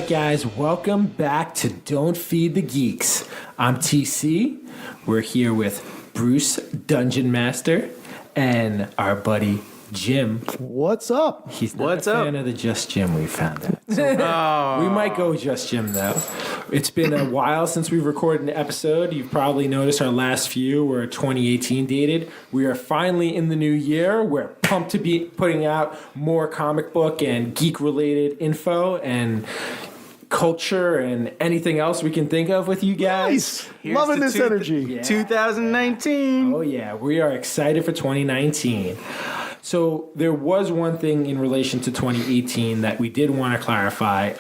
right, guys, welcome back to Don't Feed the Geeks. I'm TC. We're here with Bruce, Dungeon Master, and our buddy Jim. What's up? He's not a fan of the Just Jim, we found out. So we might go Just Jim, though. It's been a while since we've recorded an episode. You've probably noticed our last few were 2018 dated. We are finally in the new year. We're pumped to be putting out more comic book and geek-related info and culture and anything else we can think of with you guys. Nice. Loving this energy. Yeah. 2019. Oh, yeah. We are excited for 2019. So there was one thing in relation to 2018 that we did want to clarify.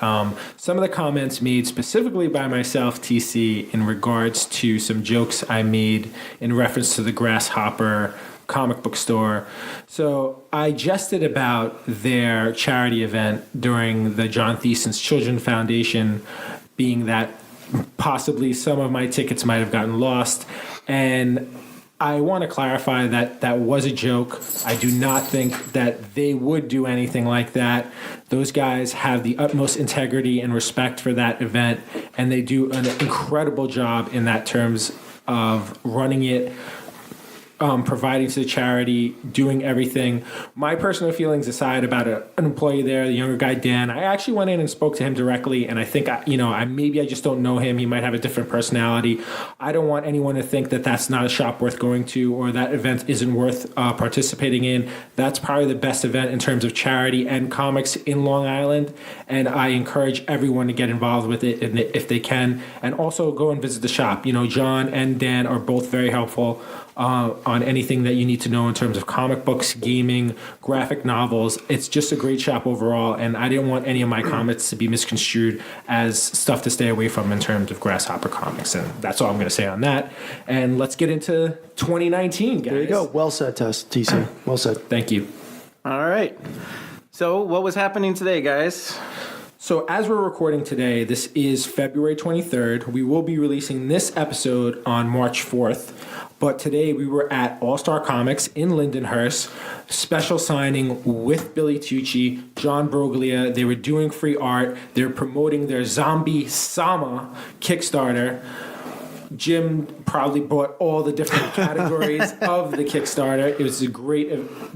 Some of the comments made specifically by myself, TC, in regards to some jokes I made in reference to the Grasshopper comic book store. So I jested about their charity event during the John Thiessen's Children Foundation, being that possibly some of my tickets might have gotten lost. And I want to clarify that that was a joke. I do not think that they would do anything like that. Those guys have the utmost integrity and respect for that event, and they do an incredible job in that terms of running it, providing to the charity, doing everything. My personal feelings aside about an employee there, the younger guy, Dan, I actually went in and spoke to him directly, and I think, maybe I just don't know him. He might have a different personality. I don't want anyone to think that that's not a shop worth going to or that event isn't worth participating in. That's probably the best event in terms of charity and comics in Long Island, and I encourage everyone to get involved with it if they can, and also go and visit the shop. John and Dan are both very helpful on anything that you need to know in terms of comic books, gaming, graphic novels. It's just a great shop overall, and I didn't want any of my comments to be misconstrued as stuff to stay away from in terms of Grasshopper Comics, and that's all I'm going to say on that. And let's get into 2019, guys. There you go. Well said, TC. Well said. Thank you. All right. So what was happening today, guys? So as we're recording today, this is February 23rd. We will be releasing this episode on March 4th. But today we were at All-Star Comics in Lindenhurst, special signing with Billy Tucci, John Broglia. They were doing free art. They were promoting their Zombie-Sama Kickstarter. Jim probably bought all the different categories of the Kickstarter. It was a great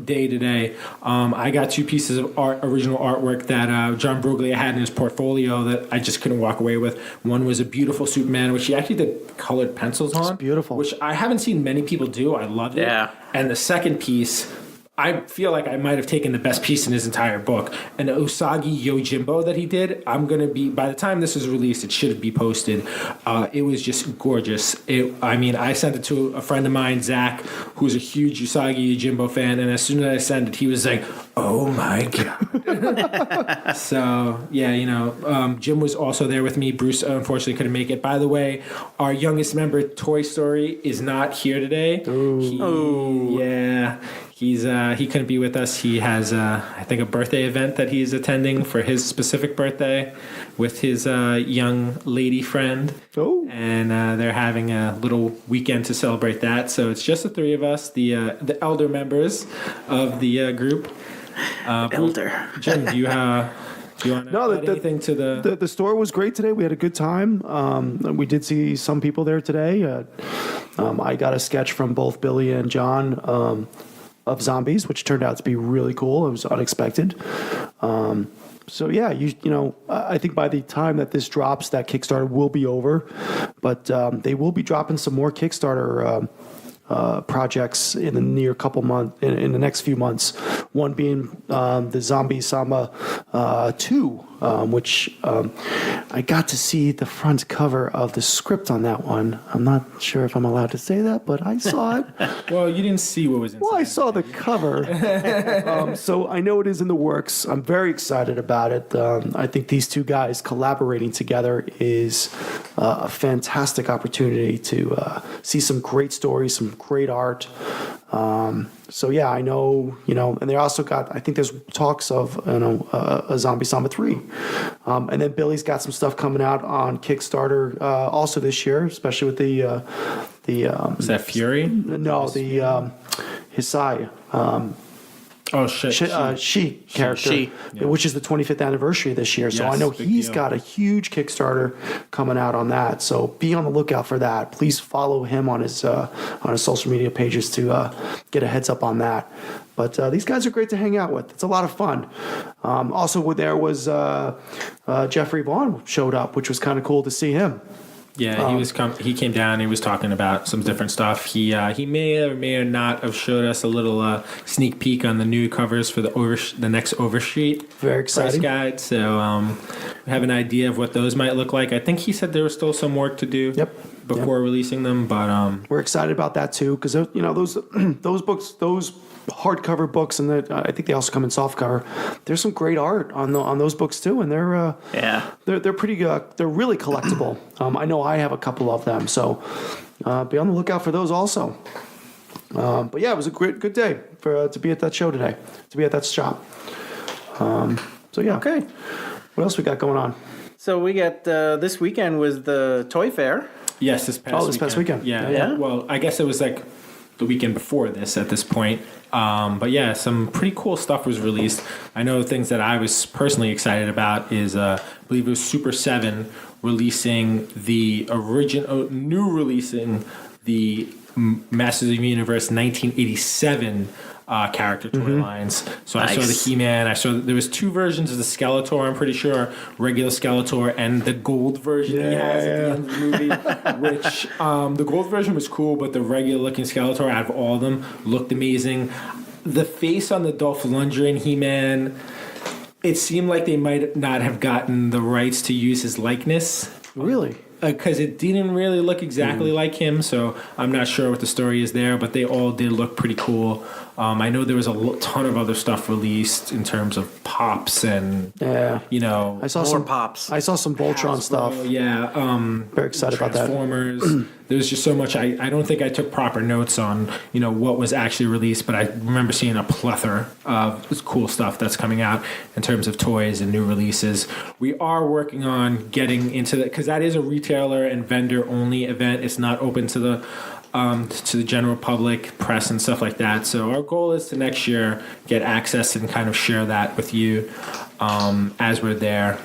day today. I got 2 pieces of original artwork that John Broglia had in his portfolio that I just couldn't walk away with. One was a beautiful Superman, which he actually did colored pencils on. It's beautiful. Which I haven't seen many people do. I loved it. Yeah. And the second piece, I feel like I might have taken the best piece in his entire book. An Usagi Yojimbo that he did. By the time this is released, it should be posted. It was just gorgeous. I sent it to a friend of mine, Zach, who's a huge Usagi Yojimbo fan, and as soon as I sent it, he was like, oh my God. So, yeah, Jim was also there with me. Bruce, unfortunately, couldn't make it. By the way, our youngest member, Toy Story, is not here today. He couldn't be with us. He has, I think, a birthday event that he's attending for his specific birthday with his young lady friend. Oh. And they're having a little weekend to celebrate that. So it's just the 3 of us, the elder members of the group. Elder. Jim, do you want to add anything to the store was great today. We had a good time. We did see some people there today. I got a sketch from both Billy and John of zombies, which turned out to be really cool. It was unexpected. So yeah, I think by the time that this drops, that Kickstarter will be over, but they will be dropping some more Kickstarter projects in the near couple months, in the next few months. One being the Zombie-Sama 2, which I got to see the front cover of the script on that one. I'm not sure if I'm allowed to say that, but I saw it. Well, you didn't see what was inside. Well, I saw the cover. So I know it is in the works. I'm very excited about it. I think these 2 guys collaborating together is a fantastic opportunity to see some great stories, some great art. So yeah, I know, and they also got, I think there's talks of, a Zombie-Sama 3. And then Billy's got some stuff coming out on Kickstarter, also this year, especially with the is that Fury? No, the Hisai. Oh shit! She character, She. which is the 25th anniversary this year. So Yes, I know big he's deal. got a huge Kickstarter coming out on that. So be on the lookout for that. Please follow him on his social media pages to get a heads up on that. But these guys are great to hang out with. It's a lot of fun. Also, there was Jeffrey Vaughn showed up, which was kind of cool to see him. Yeah, he came down. He was talking about some different stuff. He may or may not have showed us a little sneak peek on the new covers for the next Overstreet Very price exciting. guide. So we have an idea of what those might look like. I think he said there was still some work to do. Yep. Before releasing them, but We're excited about that too, because those books, those hardcover books, and I think they also come in softcover. There's some great art on those books too, and they're pretty they're really collectible. I know I have a couple of them, so be on the lookout for those also. But yeah, it was a good day to be at that show today, to be at that shop. So yeah. Okay. What else we got going on? So we got this weekend was the Toy Fair. yes, this past weekend. Yeah. Yeah. Well, I guess it was like the weekend before this at this point. But yeah, some pretty cool stuff was released. I know things that I was personally excited about is I believe it was Super 7 releasing the Masters of the Universe 1987 character toy lines. So I saw the Nice. He-Man. I saw there was two versions of the Skeletor. I'm pretty sure regular Skeletor and the gold version he has at the end of the movie. Which the gold version was cool, but the regular looking Skeletor out of all of them looked amazing. The face on the Dolph Lundgren He-Man. It seemed like they might not have gotten the rights to use his likeness. Really? Because it didn't really look exactly like him, so I'm not sure what the story is there, but they all did look pretty cool. I know there was a ton of other stuff released in terms of pops and, Yeah. I saw More some pops. I saw some Voltron stuff. Yeah. Very excited about that. Transformers. There's just so much. I don't think I took proper notes on, what was actually released, but I remember seeing a plethora of cool stuff that's coming out in terms of toys and new releases. We are working on getting into that, because that is a retailer and vendor only event. It's not open to the general public, press and stuff like that. So our goal is to next year get access and kind of share that with you as we're there.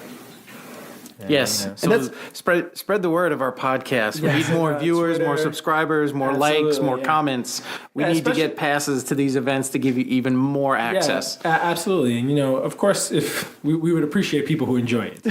Yes. And, So spread the word of our podcast. We need more viewers, more Twitter. subscribers, more likes, Absolutely, more yeah. comments. We Yeah, need to especially- get passes to these events to give you even more access. Yeah, absolutely. And, of course, if we would appreciate people who enjoy it.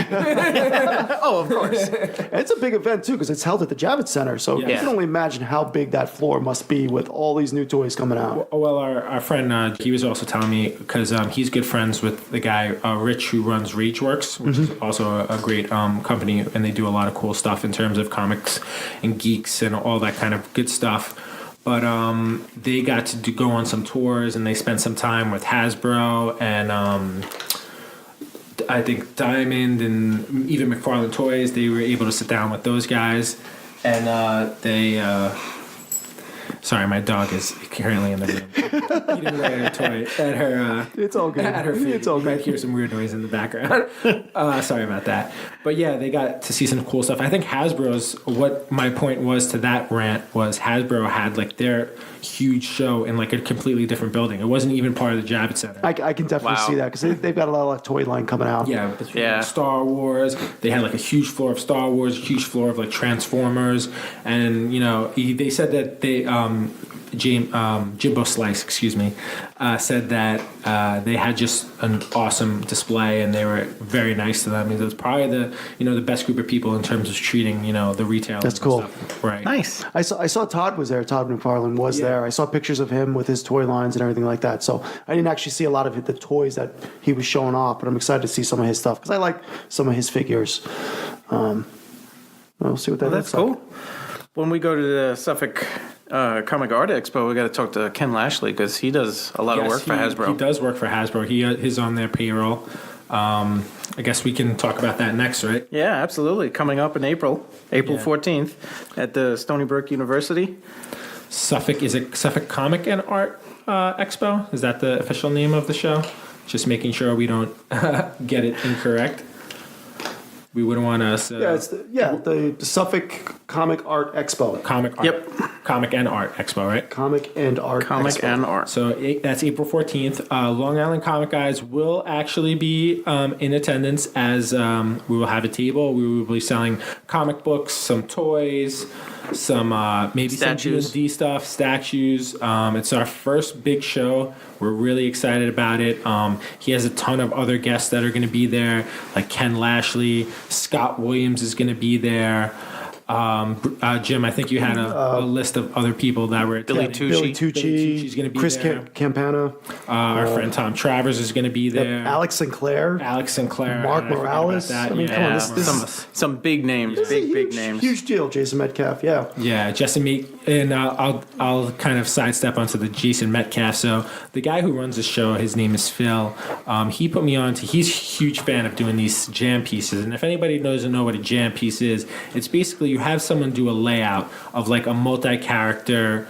Oh, of course. And it's a big event too, because it's held at the Javits Center. So you Yeah. can only imagine how big that floor must be with all these new toys coming out. Well, our friend, he was also telling me, because he's good friends with the guy, Rich, who runs Rageworks, which is also a great company, and they do a lot of cool stuff in terms of comics and geeks and all that kind of good stuff. But they got to go on some tours, and they spent some time with Hasbro and I think Diamond and even McFarlane Toys. They were able to sit down with those guys, and they... Sorry, my dog is currently in the room eating away at a toy at her. It's all good. At her feet. It's all You might good. hear some weird noise in the background. Sorry about that. But yeah, they got to see some cool stuff. I think Hasbro's. What my point was to that rant was Hasbro had like their huge show in like a completely different building. It wasn't even part of the Javits Center. I can definitely Wow. see that because they've got a lot of like, toy line coming out. Yeah, between Yeah. Star Wars. They had like a huge floor of Star Wars, a huge floor of like Transformers, and they said that they Jimbo Slice, said that they had just an awesome display and they were very nice to them. It was probably the best group of people in terms of treating the retail. That's cool. Right. Nice. I saw Todd was there. Todd McFarlane was there. I saw pictures of him with his toy lines and everything like that. So I didn't actually see a lot of the toys that he was showing off, but I'm excited to see some of his stuff because I like some of his figures. We'll see what that That's looks like. cool. When we go to the Suffolk Comic Art Expo, we got to talk to Ken Lashley because he does a lot of work for Hasbro. He does work for Hasbro. He's on their payroll. I guess we can talk about that next, right? Yeah, absolutely. Coming up in April Yeah. 14th at the Stony Brook University. Suffolk Comic and Art Expo? Is that the official name of the show? Just making sure we don't get it incorrect. We wouldn't want us. Yeah, it's the Suffolk Comic Art Expo. Comic Art. Yep. Comic and Art Expo, right? Comic and Art Comic Expo. and art. So that's April 14th. Long Island Comic Guys will actually be in attendance as we will have a table. We will be selling comic books, some toys, some maybe Statues. some D&D stuff, statues. It's our first big show. We're really excited about it. He has a ton of other guests that are going to be there, like Ken Lashley. Scott Williams is going to be there. Jim, I think you had a list of other people that were Billy attending. Billy Tucci. Tucci, gonna be Chris there. Campana, Our friend Tom Travers is going to be there. Alex Sinclair, Alex Sinclair, Mark I forgot about Morales. that. I mean, come on, this Some big names, is a big huge, names. huge deal. Jason Metcalf, yeah. Yeah, Jason and I'll kind of sidestep onto the Jason Metcalf. So the guy who runs the show, his name is Phil. He put me on to. He's a huge fan of doing these jam pieces. And if anybody doesn't know what a jam piece is, it's basically you have someone do a layout of like a multi-character.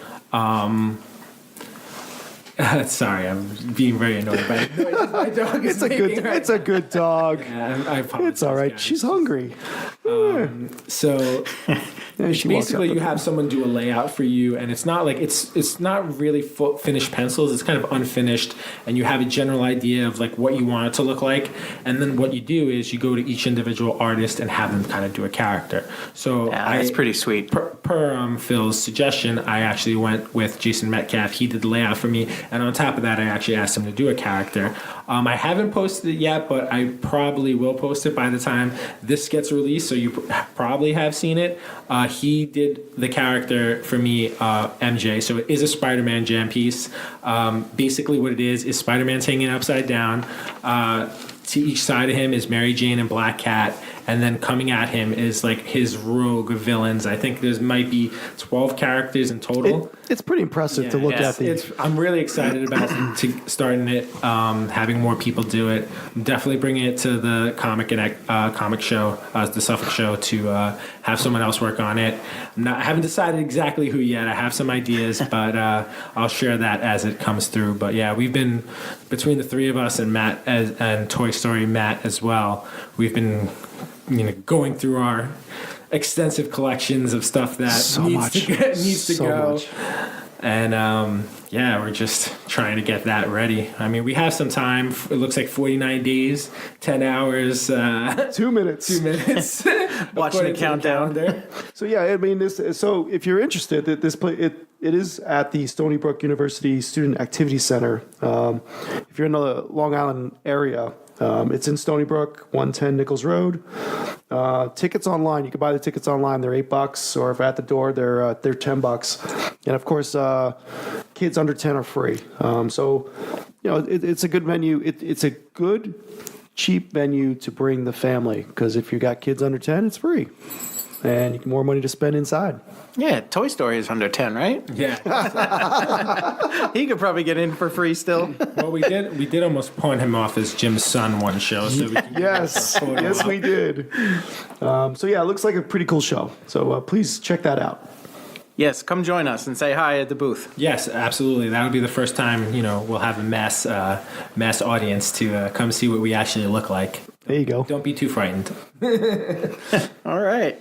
Sorry, I'm being very annoyed by it. My dog is making right It's a good dog. now. I apologize, It's all right. guys. She's hungry. So And she walks basically up you with- have someone do a layout for you, and it's not like it's not really finished pencils. It's kind of unfinished, and you have a general idea of like what you want it to look like, and then what you do is you go to each individual artist and have them kind of do a character. So Yeah, that's pretty sweet. Per Phil's suggestion, I actually went with Jason Metcalf. He did the layout for me, and on top of that, I actually asked him to do a character. I haven't posted it yet, but I probably will post it by the time this gets released, so you probably have seen it. He did the character for me, MJ, so it is a Spider-Man jam piece. Basically what it is Spider-Man's hanging upside down. To each side of him is Mary Jane and Black Cat, and then coming at him is like his rogue villains. I think there might be 12 characters in total. It's pretty impressive to look yeah. at the. I'm really excited about starting it, having more people do it. I'm definitely bringing it to the comic show, the Suffolk show, to have someone else work on it. I haven't decided exactly who yet. I have some ideas, but I'll share that as it comes through. But yeah, we've been between the three of us and Matt and Toy Story Matt as well. We've been going through our extensive collections of stuff that needs to go. Much. And yeah, we're just trying to get that ready. I mean, we have some time. It looks like 49 days, 10 hours, 2 minutes. 2 minutes. Watching the countdown. Calendar. So yeah, I mean, this. So if you're interested, it is at the Stony Brook University Student Activity Center. If you're in the Long Island area, it's in Stony Brook, 110 Nichols Road. Tickets online. You can buy the tickets online. They're $8, or if at the door, they're $10. And of course, kids under 10 are free. So it's a good venue. It's a good, cheap venue to bring the family, because if you got kids under 10, it's free, and you get more money to spend inside. Yeah, Toy Story is under 10, right? Yeah. He could probably get in for free still. Well, we did almost pawn him off as Jim's son one show, so we can Yes, photo yes, op. we did. So yeah, it looks like a pretty cool show. So please check that out. Yes, come join us and say hi at the booth. Yes, absolutely. That'll be the first time we'll have a mass audience to come see what we actually look like. There you go. Don't be too frightened. All right.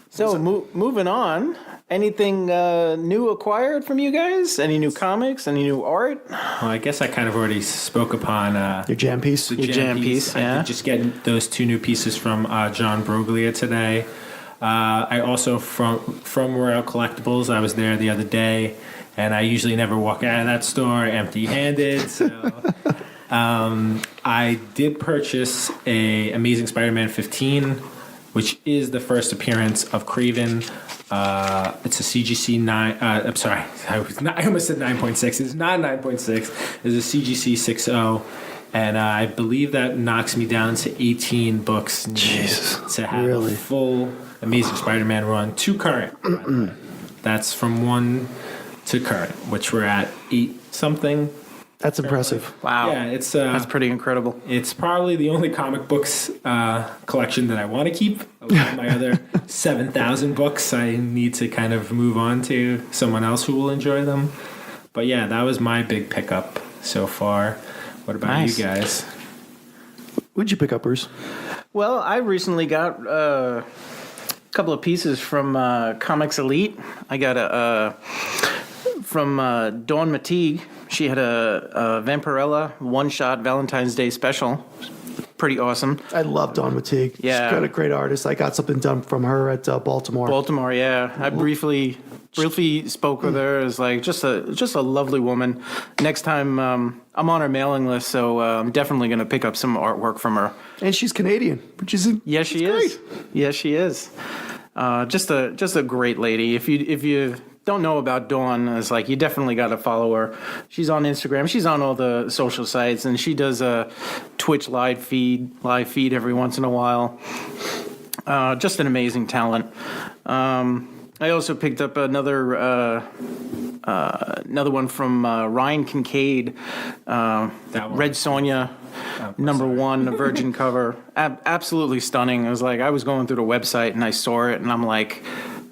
So moving on, anything new acquired from you guys? Any new comics? Any new art? Well, I guess I kind of already spoke upon Your jam piece. the Your jam piece, I yeah. did just get those 2 new pieces from John Broglia today. I also from Royal Collectibles. I was there the other day, and I usually never walk out of that store empty-handed. So I did purchase a Amazing Spider-Man 15, which is the first appearance of Craven. It's a CGC 9. I'm sorry, I almost said 9.6. It's not 9.6. It's a CGC 6.0. And I believe that knocks me down to 18 books to have really? a full Amazing Spider-Man run to current. That's from 1 to current, which we're at 8 something. That's impressive. Wow. Yeah, it's That's pretty incredible. it's probably the only comic books collection that I want to keep. A lot of my other 7,000 books, I need to kind of move on to someone else who will enjoy them. But yeah, that was my big pickup so far. What about Nice. you guys? What'd you pick up, Bruce? Well, I recently got couple of pieces from Comics Elite. I got from Dawn Mateague. She had a Vampirella one-shot Valentine's Day special. Pretty awesome. I love Dawn Mateague. Yeah. She's got a great artist. I got something done from her at Baltimore. Baltimore, yeah. I briefly spoke with her. It's like just a lovely woman. Next time, I'm on her mailing list, so I'm definitely going to pick up some artwork from her. And she's Canadian, which is Yes, she is. Yes, she is. Just a great lady. If you don't know about Dawn, it's like you definitely got to follow her. She's on Instagram. She's on all the social sites, and she does a Twitch live feed every once in a while. Just an amazing talent. I also picked up another one from Ryan Kincaid, Red Sonja, #1, a virgin cover. Absolutely stunning. I was going through the website and I saw it and I'm like,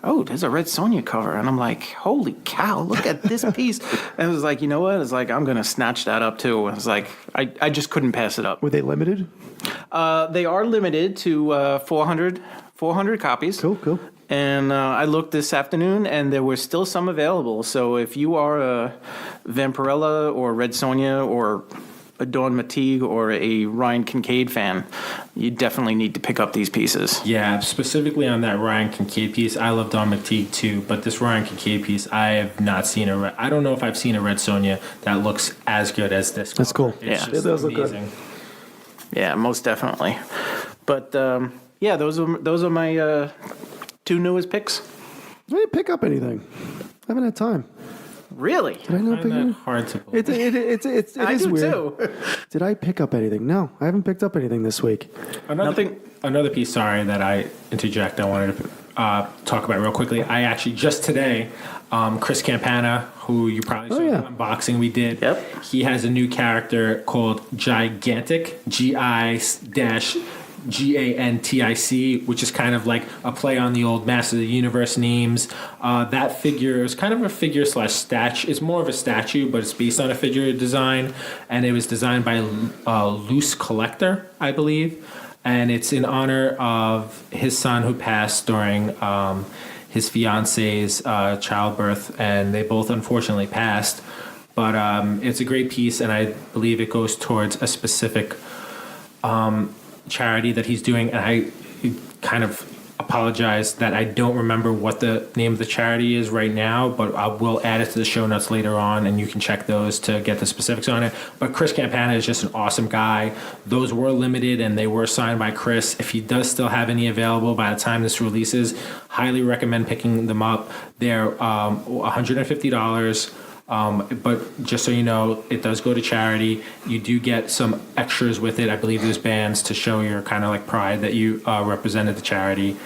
oh, there's a Red Sonja cover. And I'm like, holy cow, look at this piece. And it was like, you know what? It's like, I'm going to snatch that up too. It was like, I just couldn't pass it up. Were they limited? They are limited to 400 copies. Cool. And I looked this afternoon, and there were still some available. So if you are a Vampirella or Red Sonja or a Dawn Mateague or a Ryan Kincaid fan, you definitely need to pick up these pieces. Yeah, specifically on that Ryan Kincaid piece, I love Dawn Mateague too, but this Ryan Kincaid piece, I have not seen I don't know if I've seen a Red Sonja that looks as good as this. That's cool. Yeah. It does look good. Yeah, most definitely. But yeah, those are my 2 newest picks. I didn't pick up anything. I haven't had time. Really? Did I not pick That up? hard to believe. It I is do weird. too. Did I pick up anything? No, I haven't picked up anything this week. Another piece, sorry, that I interject, I wanted to talk about real quickly. I actually, just today, Chris Campana, who you probably saw the unboxing we did, Yep. he has a new character called Gigantic, GIGANTIC, which is kind of like a play on the old Master of the Universe names. That figure is kind of a figure / statue. It's more of a statue, but it's based on a figure design, and it was designed by Loose Collector, I believe, and it's in honor of his son who passed during his fiance's childbirth, and they both unfortunately passed. But it's a great piece, and I believe it goes towards a specific charity that he's doing, and I kind of apologize that I don't remember what the name of the charity is right now, but I will add it to the show notes later on, and you can check those to get the specifics on it. But Chris Campana is just an awesome guy. Those were limited, and they were signed by Chris. If he does still have any available by the time this releases, highly recommend picking them up. They're $150. But just so you know, it does go to charity. You do get some extras with it. I believe there's bands to show your kind of like pride that you represented the charity.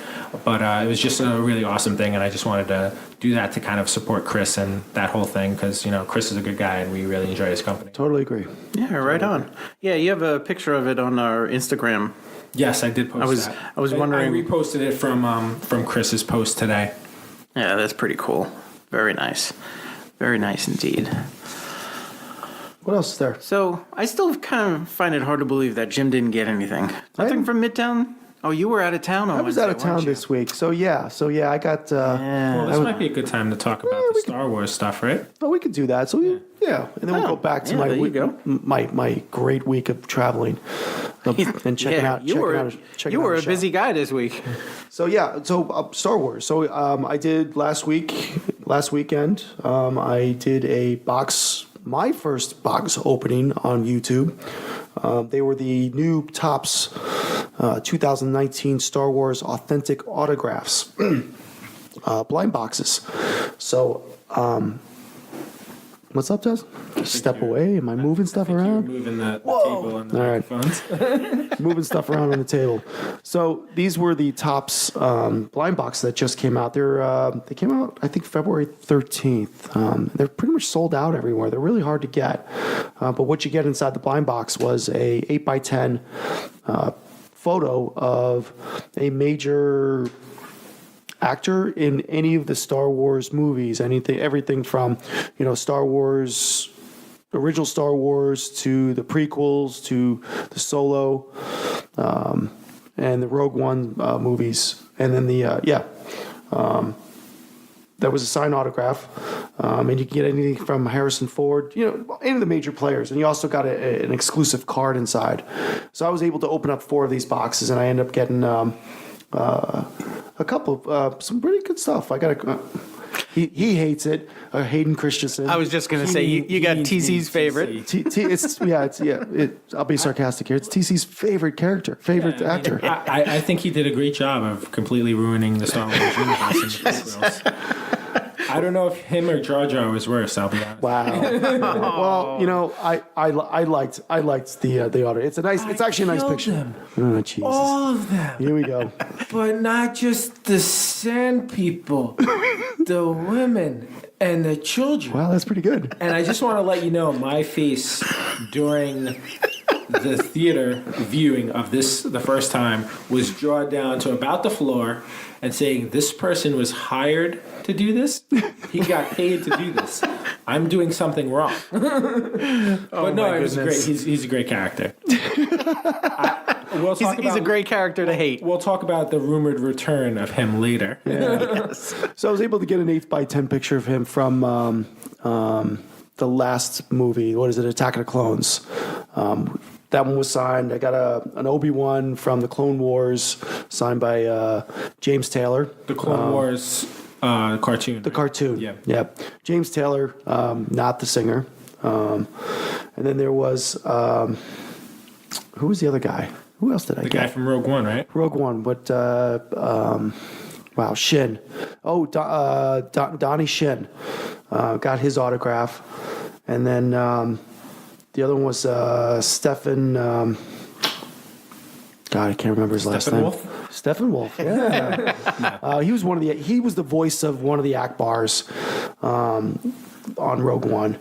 But it was just a really awesome thing, and I just wanted to do that to kind of support Chris and that whole thing, because, you know, Chris is a good guy and we really enjoy his company. Totally agree. Yeah, right on. Yeah, you have a picture of it on our Instagram. Yes, I did post that. I was wondering. I reposted it from Chris's post today. Yeah, that's pretty cool. Very nice. Very nice indeed. What else is there? So I still kind of find it hard to believe that Jim didn't get anything. Nothing from Midtown? Oh, you were out of town on I was Wednesday, out of town weren't you? this week. So yeah, I got... Well, this might be a good time to talk about the Star Wars stuff, right? Oh, we could do that. So yeah, and then we'll go back to there you go. my great week of traveling and checking out. You were a busy guy this week. So Star Wars. So I did last weekend. I did my first box opening on YouTube. They were the new Topps 2019 Star Wars Authentic Autographs blind boxes. So, what's up, Tess? Step away. Am I moving stuff around? You're moving the table and the microphones. Moving stuff around on the table. So these were the Topps blind box that just came out. They came out, I think, February 13th. They're pretty much sold out everywhere. They're really hard to get. But what you get inside the blind box was a 8x10 photo of a major actor in any of the Star Wars movies, everything from, Star Wars, original Star Wars, to the prequels, to the Solo, and the Rogue One movies. And then that was a signed autograph, and you can get anything from Harrison Ford, any of the major players, and you also got an exclusive card inside. So I was able to open up 4 of these boxes, and I ended up getting a couple of some pretty good stuff. I got he hates it. Hayden Christensen. I was just gonna say you got TC's favorite. I'll be sarcastic here. It's TC's favorite character, favorite actor. I think he did a great job of completely ruining the Star Wars universe in the prequels. I don't know if him or Jar Jar was worse. I'll be honest. Wow. Well, I liked the auto. It's actually a nice picture. Them. Oh, Jesus. All of them. Here we go. But not just the sand people, the women and the children. Wow, that's pretty good. And I just want to let you know my face during the theater viewing of this the first time was drawn down to about the floor and saying, this person was hired to do this. He got paid to do this. I'm doing something wrong. But no, it was great. He's a great character. He's a great character to hate. We'll talk about the rumored return of him later. Yeah. So I was able to get an 8x10 picture of him from the last movie. What is it? Attack of the Clones. That one was signed. I got an Obi-Wan from the Clone Wars signed by James Taylor. The Clone Wars cartoon. The cartoon. Yeah. James Taylor, not the singer. And then there was who was the other guy? Who else did I get? The guy from Rogue One, right? Rogue One. But Shin. Oh, Donnie Shin. Got his autograph. And then the other one was Stephen. God, I can't remember his last name. Wolf? Stephen Wolf. Yeah. He was He was the voice of one of the Akbars on Rogue One.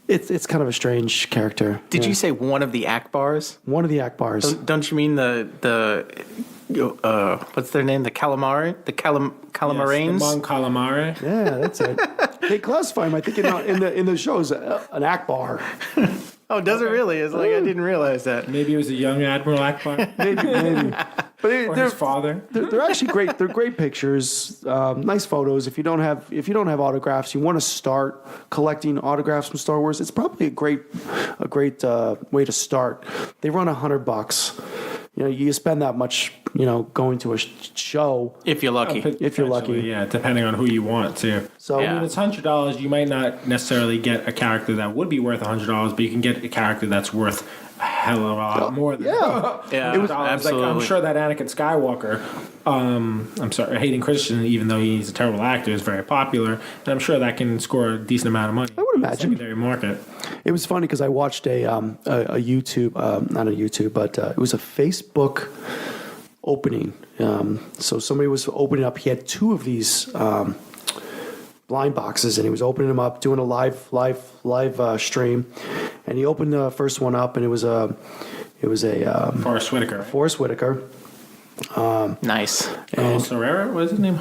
It's kind of a strange character. Did you say one of the Akbars? One of the Akbars. Don't you mean the what's their name? The calamari? The calamarains? Yes, the Mon Calamari. Yeah, that's it. They classify him, I think, in the show as an Akbar. Oh, does it really? It's like I didn't realize that. Maybe it was a young Admiral Akbar. Maybe. But Or his father. They're actually great. They're great pictures, nice photos. If you don't have autographs, you want to start collecting autographs from Star Wars. It's probably a great way to start. They run $100. You spend that much, going to a show. If you're lucky. If you're lucky. Yeah, depending on who you want to. So I mean, it's $100. You might not necessarily get a character that would be worth $100, but you can get a character that's worth a hell of a lot more than Yeah, it was absolutely. Like, I'm sure that Anakin Skywalker, I'm sorry, Hayden Christensen, even though he's a terrible actor, is very popular, and I'm sure that can score a decent amount of money. I would imagine. In the secondary market. It was funny because I watched a YouTube, not a YouTube, but it was a Facebook opening. So somebody was opening up. He had 2 of these blind boxes, and he was opening them up, doing a live stream. And he opened the first one up, and it was a Forrest Whitaker. Forrest Whitaker. Nice. And Herrera, what is his name?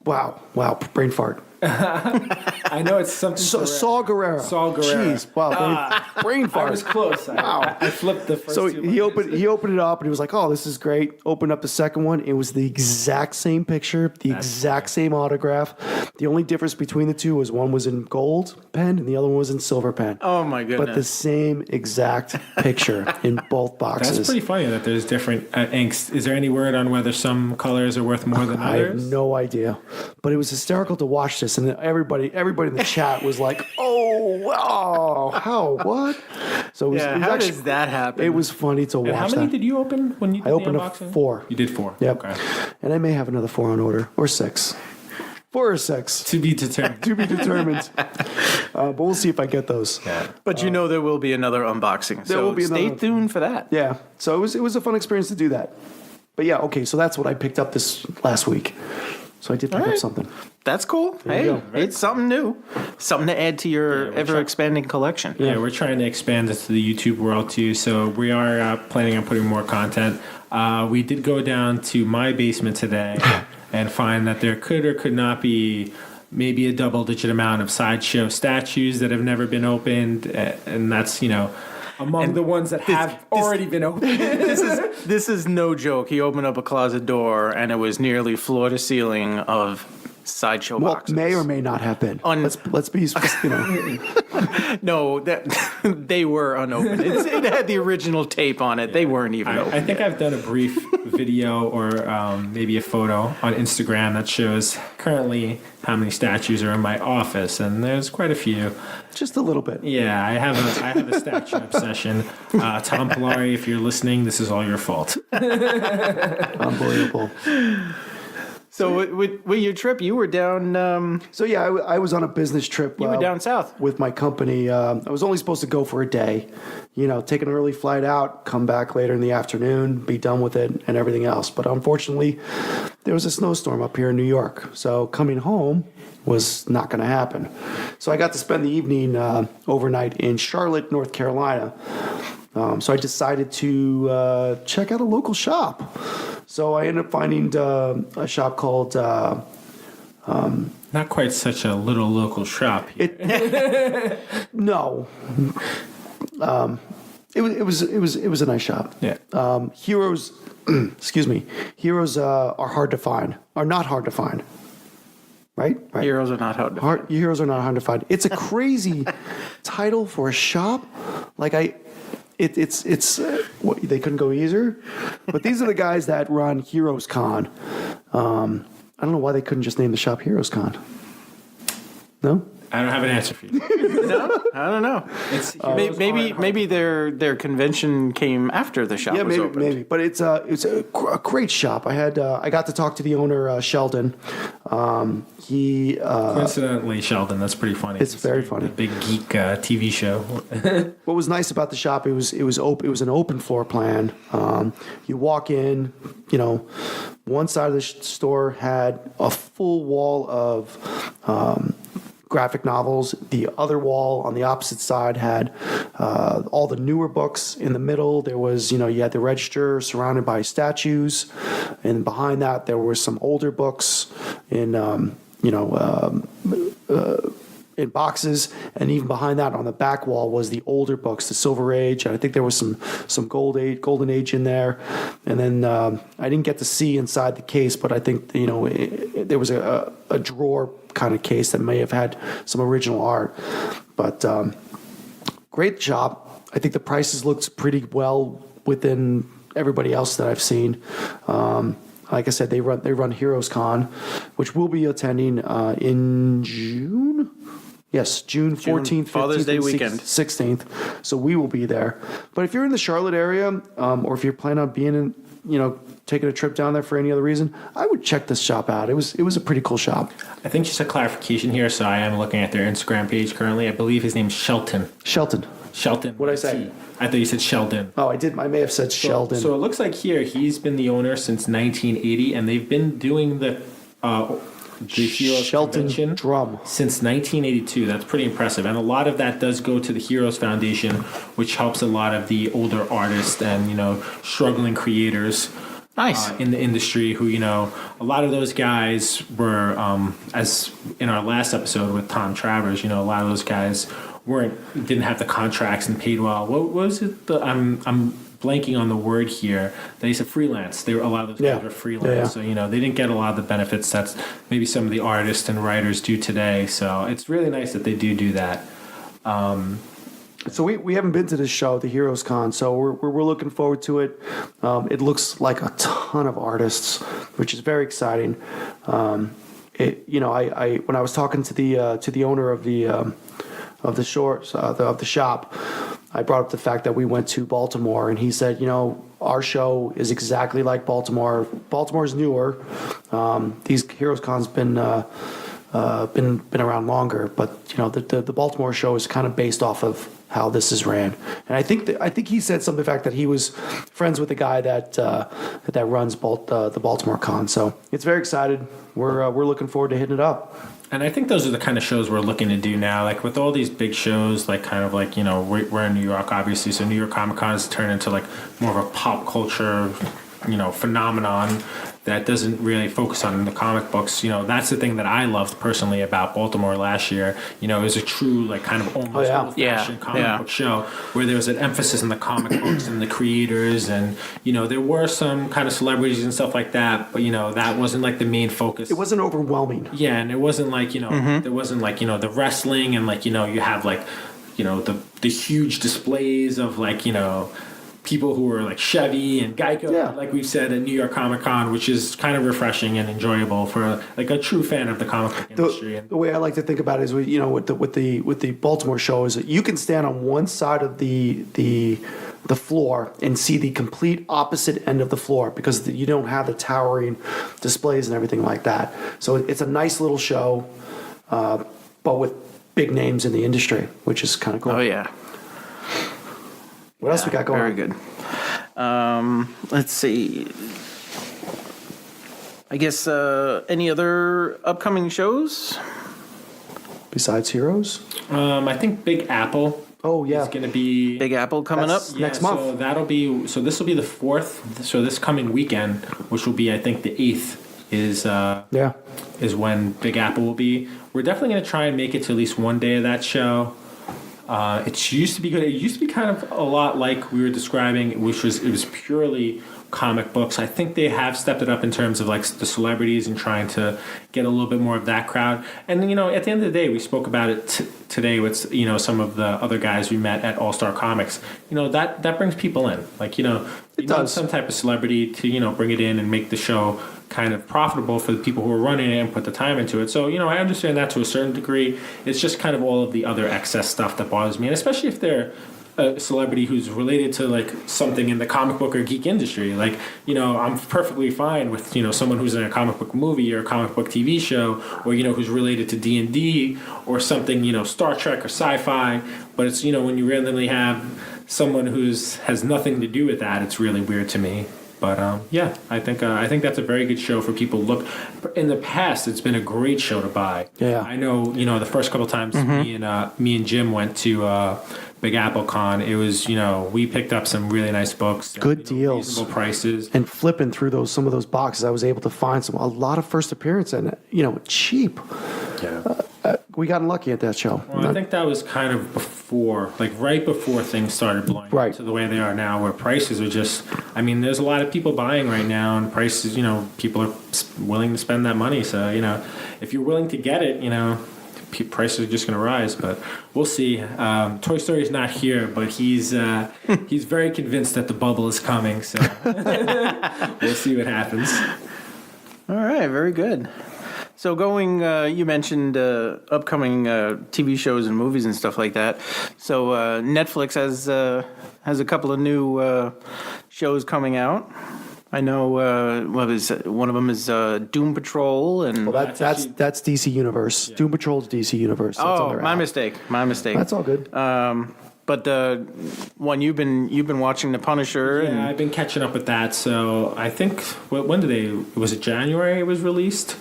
Wow, brain fart. I know it's something. Saw Gerrera. Saw Gerrera. Jeez, wow, brain fart. I was close. Wow. I flipped the first So two. he opened it up and he was like, "Oh, this is great." Opened up the second one. It was the exact same picture, the exact same autograph. The only difference between the two was one was in gold pen and the other one was in silver pen. Oh my goodness! But the same exact picture in both boxes. That's pretty funny that there's different inks. Is there any word on whether some colors are worth more than I have others? no idea, but it was hysterical to watch this, and everybody in the chat was like, "Oh, wow, how, what?" So it was, yeah, it was how actually, does that happen? It was funny to watch. And how many that. did you open when you did I opened the up unboxing? 4. You did 4. Yep. Okay. And I may have another 4 on order, or 6. 4 or 6. To be determined. To be determined. But we'll see if I get those. Yeah. But there will be another unboxing. There So will be stay another- tuned for that. Yeah. So it was a fun experience to do that. But yeah, okay. So that's what I picked up this last week. So I did pick up something. That's cool. you Hey, go. it's something new. Something to add to your ever-expanding collection. Yeah, we're trying to expand this to the YouTube world too. So we are planning on putting more content. We did go down to my basement today and find that there could or could not be maybe a double-digit amount of sideshow statues that have never been opened, and that's among the ones that have already been opened. This is no joke. He opened up a closet door, and it was nearly floor to ceiling of sideshow boxes. May or may not have been. Let's be, No, that they were unopened. It had the original tape on it. They weren't even open. I think I've done a brief video or maybe a photo on Instagram that shows currently how many statues are in my office, and there's quite a few. Just a little bit. Yeah, I have a statue obsession. Tom Pilari, if you're listening, this is all your fault. Unbelievable. So with your trip, you were down. I was on a business trip. You were down south with my company. I was only supposed to go for a day. Take an early flight out, come back later in the afternoon, be done with it, and everything else. But unfortunately, there was a snowstorm up here in New York, so coming home was not going to happen. So I got to spend the evening overnight in Charlotte, North Carolina. So I decided to check out a local shop. So I ended up finding a shop called... Not quite such a little local shop here. No. It was a nice shop. Yeah. Heroes, excuse me. Heroes are hard to find. Are not hard to find. Right? Heroes are not hard to find. Heroes are not hard to find. It's a crazy title for a shop. It's what, they couldn't go easier, but these are the guys that run Heroes Con. I don't know why they couldn't just name the shop Heroes Con. No, I don't have an answer for you. No, I don't know. It's maybe their convention came after the shop was opened. Maybe. But it's a great shop. I got to talk to the owner, Sheldon. Coincidentally, Sheldon. That's pretty funny. It's very funny. The big geek TV show. What was nice about the shop? It was open. It was an open floor plan. You walk in. One side of the store had a full wall of graphic novels. The other wall on the opposite side had all the newer books. In the middle, there was, you had the register surrounded by statues. And behind that, there were some older books in boxes. And even behind that, on the back wall, was the older books, the Silver Age. And I think there was some Golden Age in there. And then I didn't get to see inside the case, but I think, there was a drawer kind of case that may have had some original art. But great shop. I think the prices looked pretty well within everybody else that I've seen. Like I said, they run Heroes Con, which we'll be attending in June. Yes, June 14th, 15th, Father's Day weekend. 16th. So we will be there. But if you're in the Charlotte area, or if you're planning on being in, taking a trip down there for any other reason, I would check this shop out. It was a pretty cool shop. I think just a clarification here. So I am looking at their Instagram page currently. I believe his name's Shelton. Shelton. What'd I say? I thought you said Sheldon. Oh, I did. I may have said Sheldon. So it looks like here he's been the owner since 1980, and they've been doing the Heroes Shelton Convention Drum since 1982. That's pretty impressive, and a lot of that does go to the Heroes Foundation, which helps a lot of the older artists and struggling creators. Nice. In the industry, who a lot of those guys were, as in our last episode with Tom Travers, a lot of those guys didn't have the contracts and paid well. What was it? I'm blanking on the word here. They said freelance. A lot of those guys were freelance, so they didn't get a lot of the benefits that maybe some of the artists and writers do today. So it's really nice that they do that. So we haven't been to this show, the Heroes Con, so we're looking forward to it. It looks like a ton of artists, which is very exciting. I when I was talking to the owner of the shop, I brought up the fact that we went to Baltimore, and he said, our show is exactly like Baltimore. Baltimore's newer. These Heroes Con's been around longer, but the Baltimore show is kind of based off of how this is ran. And I think he said something, the fact that he was friends with the guy that runs the Baltimore Con. So it's very excited. We're looking forward to hitting it up. And I think those are the kind of shows we're looking to do now. Like with all these big shows, we're in New York, obviously. So New York Comic Con has turned into more of a pop culture phenomenon that doesn't really focus on the comic books. That's the thing that I loved personally about Baltimore last year. It was a true like kind of almost old-fashioned comic book show where there was an emphasis on the comic books and the creators, and there were some kind of celebrities and stuff like that, but that wasn't like the main focus. It wasn't overwhelming. Yeah, and it wasn't like there wasn't like the wrestling and like you have like the huge displays of like people who are like Chevy and Geico, like we've said at New York Comic Con, which is kind of refreshing and enjoyable for like a true fan of the comic book industry. The way I like to think about it is, with the Baltimore show, is that you can stand on one side of the floor and see the complete opposite end of the floor because you don't have the towering displays and everything like that. So it's a nice little show, but with big names in the industry, which is kind of cool. Oh yeah. What else we got going? Very good. Let's see. I guess any other upcoming shows Besides Heroes? I think Big Apple. Oh yeah, is going to be Big Apple coming up next month. So this will be the 4th. So this coming weekend, which will be I think the 8th, is when Big Apple will be. We're definitely going to try and make it to at least one day of that show. It used to be good. It used to be kind of a lot like we were describing, it was purely comic books. I think they have stepped it up in terms of like the celebrities and trying to get a little bit more of that crowd. And at the end of the day, we spoke about it today with some of the other guys we met at All Star Comics. That brings people in. Like you need some type of celebrity to bring it in and make the show kind of profitable for the people who are running it and put the time into it. So, I understand that to a certain degree. It's just kind of all of the other excess stuff that bothers me. And especially if they're a celebrity who's related to like something in the comic book or geek industry. Like, I'm perfectly fine with, someone who's in a comic book movie or a comic book TV show or, who's related to D&D or something, Star Trek or sci-fi. But it's, when you randomly have someone has nothing to do with that, it's really weird to me. But I think that's a very good show for people. Look, in the past, it's been a great show to buy. Yeah, I know. The first couple times me and Jim went to Big Apple Con, it was we picked up some really nice books, good deals, reasonable prices, and flipping through some of those boxes, I was able to find a lot of first appearance and cheap. Yeah. We got lucky at that show. Well, I think that was kind of before, like right before things started blowing up to the way they are now, where prices are just, there's a lot of people buying right now, and prices, people are willing to spend that money. So, if you're willing to get it, prices are just going to rise. But we'll see. Toy Story is not here, but he's very convinced that the bubble is coming. So we'll see what happens. All right, very good. So you mentioned upcoming TV shows and movies and stuff like that. So Netflix has a couple of new shows coming out. I know one of them is Doom Patrol, and that's DC Universe. Yeah. Doom Patrol's DC Universe. That's my mistake. That's all good. But the one you've been watching, The Punisher. Yeah, I've been catching up with that. So I think was it January? It was released.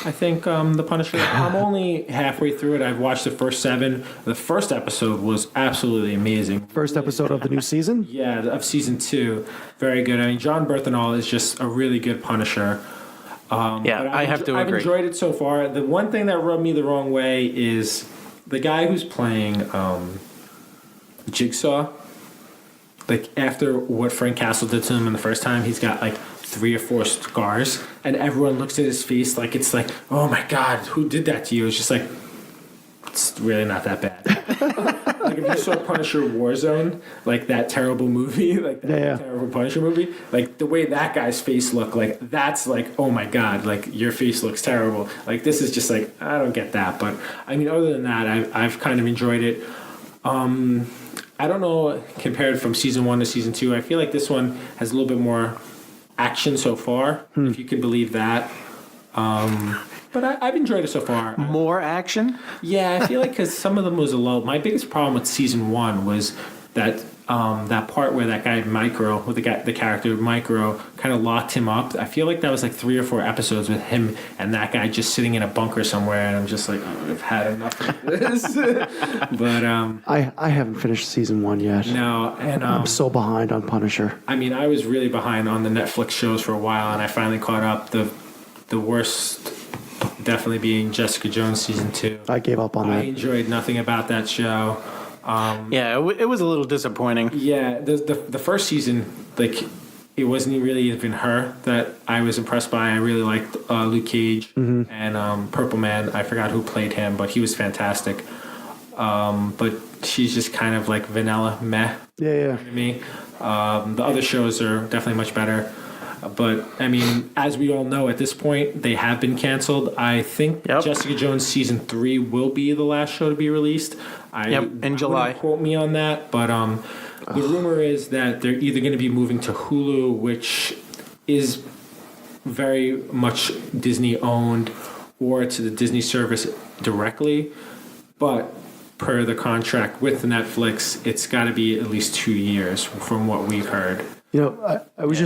I think The Punisher. I'm only halfway through it. I've watched the first 7. The first episode was absolutely amazing. First episode of the new season? Yeah, of season 2. Very good. John Berthenol is just a really good Punisher. I have to agree. I've enjoyed it so far. The one thing that rubbed me the wrong way is the guy who's playing Jigsaw. Like, after what Frank Castle did to him in the first time, he's got, 3 or 4 scars, and everyone looks at his face like it's like, oh my God, who did that to you? It's just like, it's really not that bad. Like if you saw Punisher Warzone, like that terrible movie, terrible Punisher movie, like the way that guy's face looked, like that's like, oh my God, like your face looks terrible. Like this is just like, I don't get that. But other than that, I've kind of enjoyed it. I don't know, compared from season 1 to season 2, I feel like this one has a little bit more action so far, if you can believe that. But I've enjoyed it so far. More action? Yeah, I feel like because some of them was a low. My biggest problem with season 1 was that that part where that guy Micro, with the character Micro, kind of locked him up. I feel like that was like 3 or 4 episodes with him and that guy just sitting in a bunker somewhere, and I'm just like, oh, I've had enough of this. But I haven't finished season 1 yet. no, and I'm so behind on Punisher. I mean, I was really behind on the Netflix shows for a while, and I finally caught up. The worst definitely being Jessica Jones season 2. I gave up on I that. enjoyed nothing about that show. It was a little disappointing. Yeah, the first season, like, it wasn't really even her that I was impressed by. I really liked Luke Cage and Purple Man. I forgot who played him, but he was fantastic. But she's just kind of like vanilla meh Yeah. to me. The other shows are definitely much better. But, I mean, as we all know at this point, they have been canceled. I think Jessica Jones season 3 will be the last show to be released. In July. Wouldn't quote me on that, but the rumor is that they're either going to be moving to Hulu, which is very much Disney owned, or to the Disney service directly. But per the contract with Netflix, it's got to be at least 2 years from what we've heard. You know, I was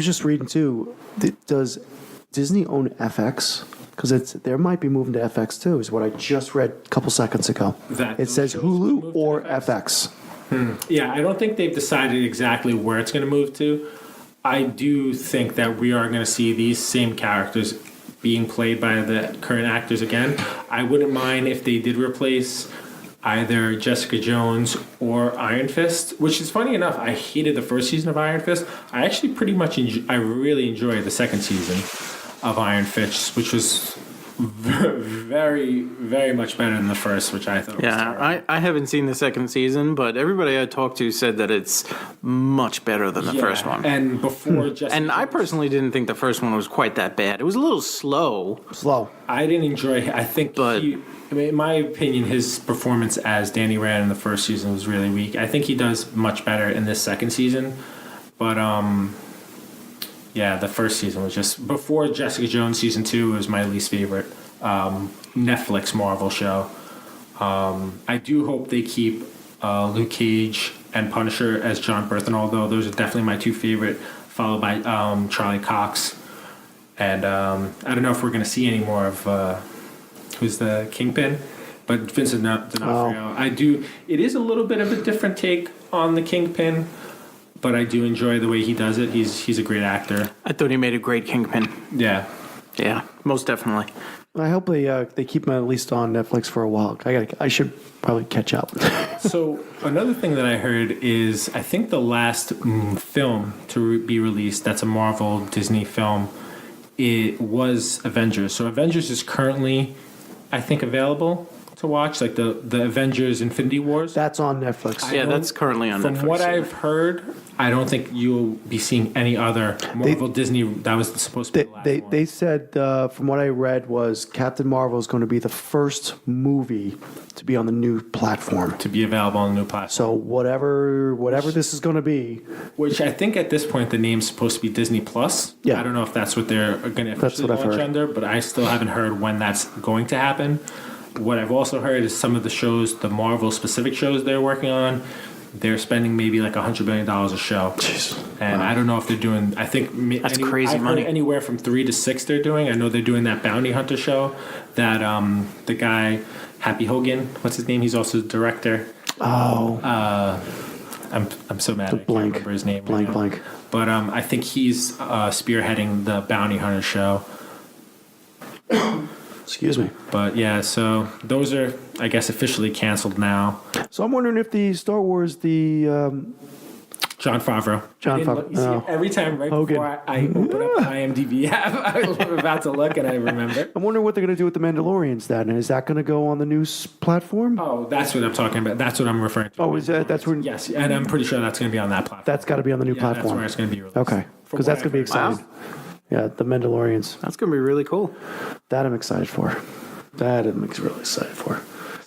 just reading too. Does Disney own FX? Because there might be moving to FX too. Is what I just read a couple seconds ago. It says Hulu or FX. Yeah, I don't think they've decided exactly where it's going to move to. I do think that we are going to see these same characters being played by the current actors again. I wouldn't mind if they did replace either Jessica Jones or Iron Fist, which is funny enough. I hated the first season of Iron Fist. I actually pretty much I really enjoyed the second season of Iron Fist, which was very, very much better than the first, which I thought was terrible. I haven't seen the second season, but everybody I talked to said that it's much better than the first one. And before Jessica And I personally didn't think the first one was quite that bad. It was a little slow. I didn't enjoy it. I think in my opinion, his performance as Danny Rand in the first season was really weak. I think he does much better in this second season. But, the first season was just... Before Jessica Jones season 2 was my least favorite Netflix Marvel show. I do hope they keep Luke Cage and Punisher as John Bernthal, though those are definitely my 2 favorite, followed by Charlie Cox. And I don't know if we're going to see any more of... who's the Kingpin, but Vincent D'Onofrio. It is a little bit of a different take on the Kingpin, but I do enjoy the way he does it. He's a great actor. I thought he made a great Kingpin. Yeah, most definitely. I hope they keep him at least on Netflix for a while. I should probably catch up. So another thing that I heard is I think the last film to be released that's a Marvel Disney film, it was Avengers. So Avengers is currently, I think, available to watch, like the Avengers Infinity Wars. That's on Netflix. That's currently on Netflix. From what I've heard, I don't think you'll be seeing any other Marvel Disney that was supposed to be the last one. They said, from what I read, was Captain Marvel is going to be the first movie to be on the new platform. To be available on the new platform. So whatever this is going to be. Which I think at this point the name's supposed to be Disney Plus. Yeah. I don't know if that's what they're going to officially launch under, but I still haven't heard when that's going to happen. What I've also heard is some of the shows, the Marvel specific shows they're working on, they're spending maybe like $100 million a show. Jeez. And I don't know if they're doing, I think that's crazy money. Anywhere from 3 to 6 they're doing. I know they're doing that Bounty Hunter show that the guy, Happy Hogan, what's his name? He's also the director. Oh. I'm so mad I can't remember his name. Blank. But I think he's spearheading the Bounty Hunter show. Excuse me. But yeah, so those are, I guess, officially canceled now. So I'm wondering if the Star Wars, Jon Favreau. You see, every time Hogan. Before I open up the IMDb app, I'm about to look and I remember. I'm wondering what they're going to do with the Mandalorians then. Is that going to go on the new platform? Oh, that's what I'm talking about. That's what I'm referring to. Oh, is that's where? Yes, and I'm pretty sure that's going to be on that platform. That's got to be on the new platform. That's where it's going to be released. Okay, because that's going to be exciting. Wow. Yeah, the Mandalorians. That's going to be really cool. That I'm excited for. That I'm really excited for.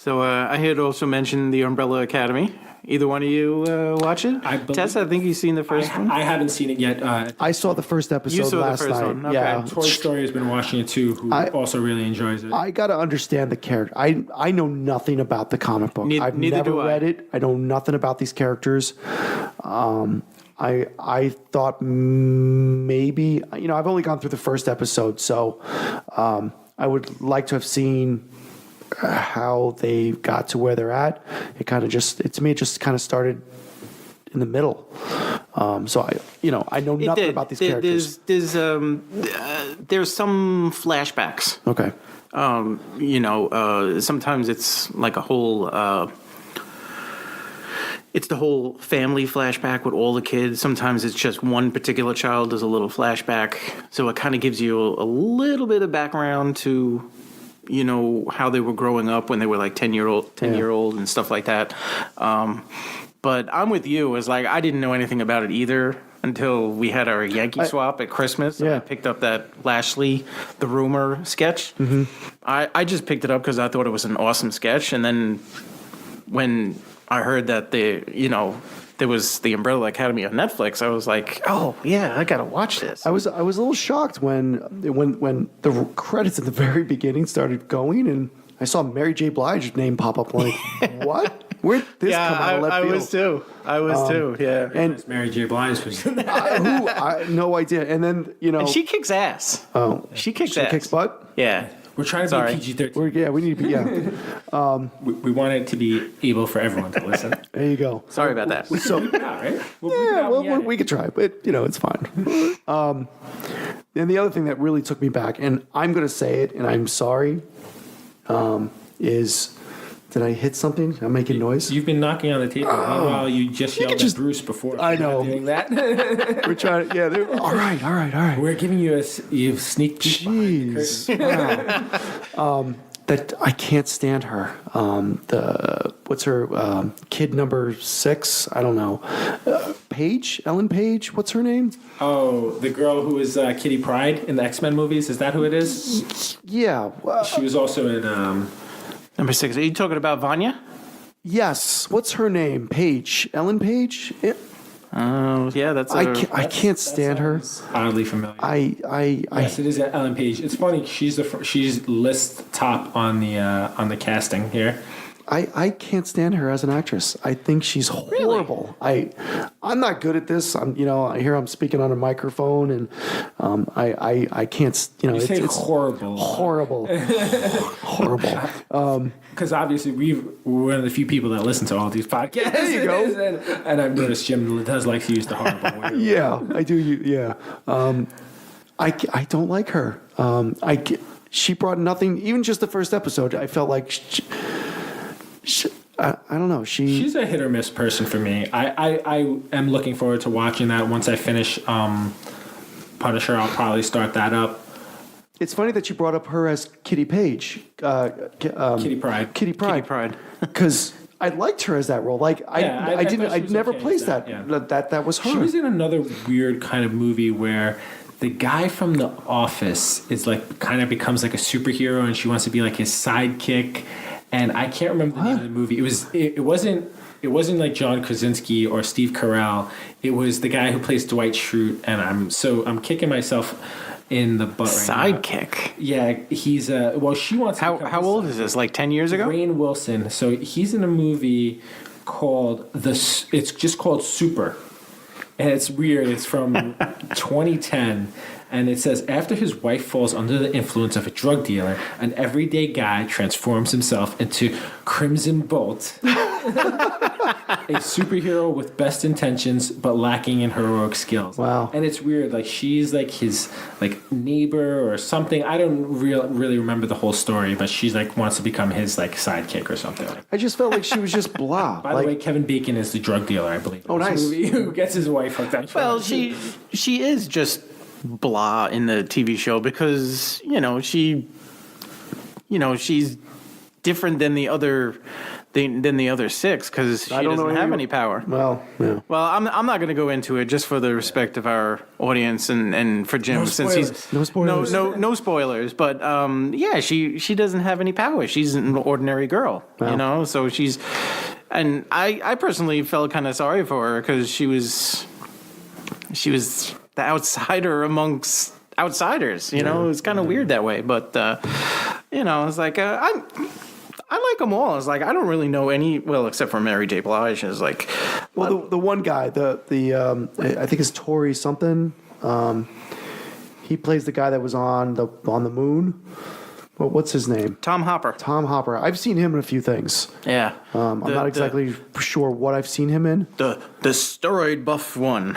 So I had also mentioned the Umbrella Academy. Either one of you watch it? Tess, I think you've seen the first one. I haven't seen it yet. I saw the first episode You saw the last first night. one, okay. Yeah. Toy Story has been watching it too, who also really enjoys it. I got to understand the character. I know nothing about the comic book. I've neither never do I. read it. I know nothing about these characters. I thought maybe, I've only gone through the first episode, so I would like to have seen how they got to where they're at. To me, it just kind of started in the middle. So I know nothing about these characters. There's some flashbacks. Okay. Sometimes it's like a whole. It's the whole family flashback with all the kids. Sometimes it's just one particular child does a little flashback. So it kind of gives you a little bit of background to, how they were growing up when they were like 10 year old and stuff like that. But I'm with you. It's like I didn't know anything about it either until we had our Yankee swap at Christmas. Yeah. I picked up that Lashley, the rumor sketch. Mm-hmm. I just picked it up because I thought it was an awesome sketch. And then when I heard that there was the Umbrella Academy on Netflix, I was like, oh yeah, I gotta watch this. I was a little shocked when the credits at the very beginning started going, and I saw Mary J. Blige's name pop up. Like, what? Where'd this come out of left I field? was too. Yeah. And Mary J. Blige was in that. No idea. And then And she kicks ass. Oh, She kicks she ass. kicks butt. Yeah. We're trying to be PG-13. We need to be. Yeah, We want it to be able for everyone to listen. there you go. Sorry about that. So Yeah, right? We'll we could try, but it's fine. And the other thing that really took me back, and I'm going to say it, and I'm sorry, is did I hit something? I'm making noise. You've been knocking on the table. Meanwhile, you just yelled at Bruce before. I You're not know. doing that. We're trying. Yeah. All right. We're giving you a sneak peek. behind the Jeez. curtain. Wow. That I can't stand her. What's her kid number 6? I don't know. Paige, Ellen Page. What's her name? Oh, the girl who was Kitty Pryde in the X-Men movies. Is that who it is? Yeah. She was also in. Number 6. Are you talking about Vanya? Yes. What's her name? Paige. Ellen Page. Yeah. Yeah, that's. I can't stand her. Oddly familiar. Yes, it is Ellen Page. It's funny. She's list top on the casting here. I can't stand her as an actress. I think she's horrible. Really? I'm not good at this. I hear I'm speaking on a microphone, and I can't. You say horrible. Horrible. Because obviously we're one of the few people that listen to all these podcasts. There you go. and I've noticed Jim does like to use the horrible word. Yeah, I do. Yeah. I don't like her. She brought nothing. Even just the first episode, I felt like. I don't know. She's a hit or miss person for me. I am looking forward to watching that. Once I finish Punisher, I'll probably start that up. It's funny that you brought up her as Kitty Page. Kitty Pryde. Kitty Pryde. Because I liked her as that role. Like I'd never placed that. Yeah. That was her. She was in another weird kind of movie where the guy from The Office is like kind of becomes like a superhero, and she wants to be like his sidekick. And I can't remember the name of the movie. It wasn't like John Krasinski or Steve Carell. It was the guy who plays Dwight Schrute, and I'm kicking myself in the butt right now. Sidekick. Yeah, he's she wants. How old is this? Like 10 years ago? Rainn Wilson. So he's in a movie called It's just called Super, and it's weird. It's from 2010. And it says, after his wife falls under the influence of a drug dealer, an everyday guy transforms himself into Crimson Bolt, a superhero with best intentions but lacking in heroic skills. Wow. And it's weird. Like, she's like his like neighbor or something. I don't really remember the whole story, but she's like wants to become his like sidekick or something. I just felt like she was just blah. By the way, Kevin Bacon is the drug dealer, I believe. Oh, nice. Who gets his wife hooked up. Well, she is just blah in the TV show because she's different than the other than the other 6 because she doesn't have any power. Well, yeah. Well, I'm not going to go into it just for the respect of our audience and for Jim since he's No spoilers. no spoilers. But yeah, she doesn't have any power. She's an ordinary girl, you know. So she's, and I personally felt kind of sorry for her because she was the outsider amongst outsiders. You know, it's kind of weird that way. But you know, it's like I like them all. It's like I don't really know any, well, except for Mary J. Blige. It's like, Well, the one guy, I think it's Tory something. He plays the guy that was on the moon. Well, what's his name? Tom Hopper. Tom Hopper. I've seen him in a few things. Yeah. I'm not exactly sure what I've seen him in. The steroid buff one.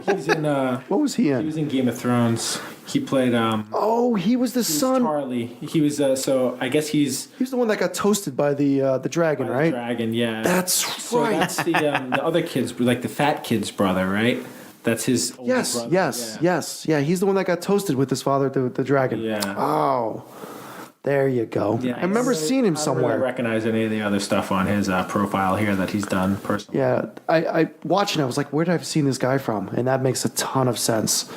He's in. What was he in? He was in Game of Thrones. He played. Oh, he was the son. Charlie. He was. So I guess he's. He was the one that got toasted by the dragon, right? Dragon, yeah. That's so right. That's the other kid's, like the fat kid's brother, right? That's his older brother. Yes. Yeah, he's the one that got toasted with his father, the dragon. Yeah. Oh, there you go. Yeah, I remember seeing him I don't somewhere. really recognize any of the other stuff on his profile here that he's done personally. Yeah, I watching it, I was like, where did I have seen this guy from? And that makes a ton of sense.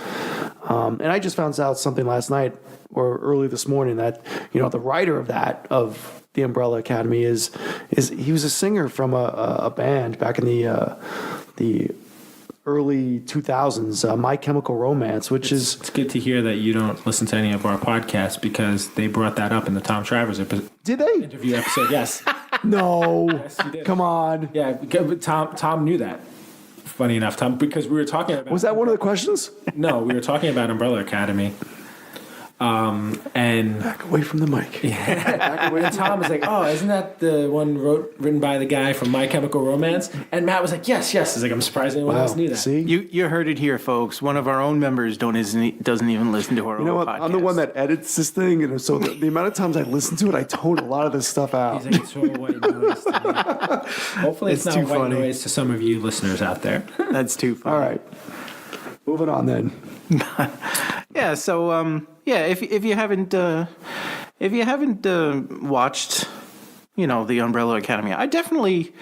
And I just found out something last night or early this morning that, you know, the writer of the Umbrella Academy is he was a singer from a band back in the early 2000s, My Chemical Romance, which is... It's good to hear that you don't listen to any of our podcasts because they brought that up in the Tom Travers Did they? interview episode. Yes. No. Yes, you did. Come on. Yeah, because Tom knew that. Funny enough, Tom, because we were talking about... Was that one of the questions? No, we were talking about Umbrella Academy. And Back away from the mic. and Tom was like, "Oh, isn't that the one written by the guy from My Chemical Romance?" And Matt was like, "Yes." He's like, "I'm surprised anyone else knew that." See? You heard it here, folks. One of our own members doesn't even listen to our You know own what? podcast. I'm the one that edits this thing, and so the amount of times I listen to it, I tone a lot of this stuff out. He's like, "It's all white noise." To me. Hopefully, it's not too white funny. noise to some of you listeners out there. That's too funny. All right. Moving on then. Yeah. So if you haven't watched, you know, the Umbrella Academy, I definitely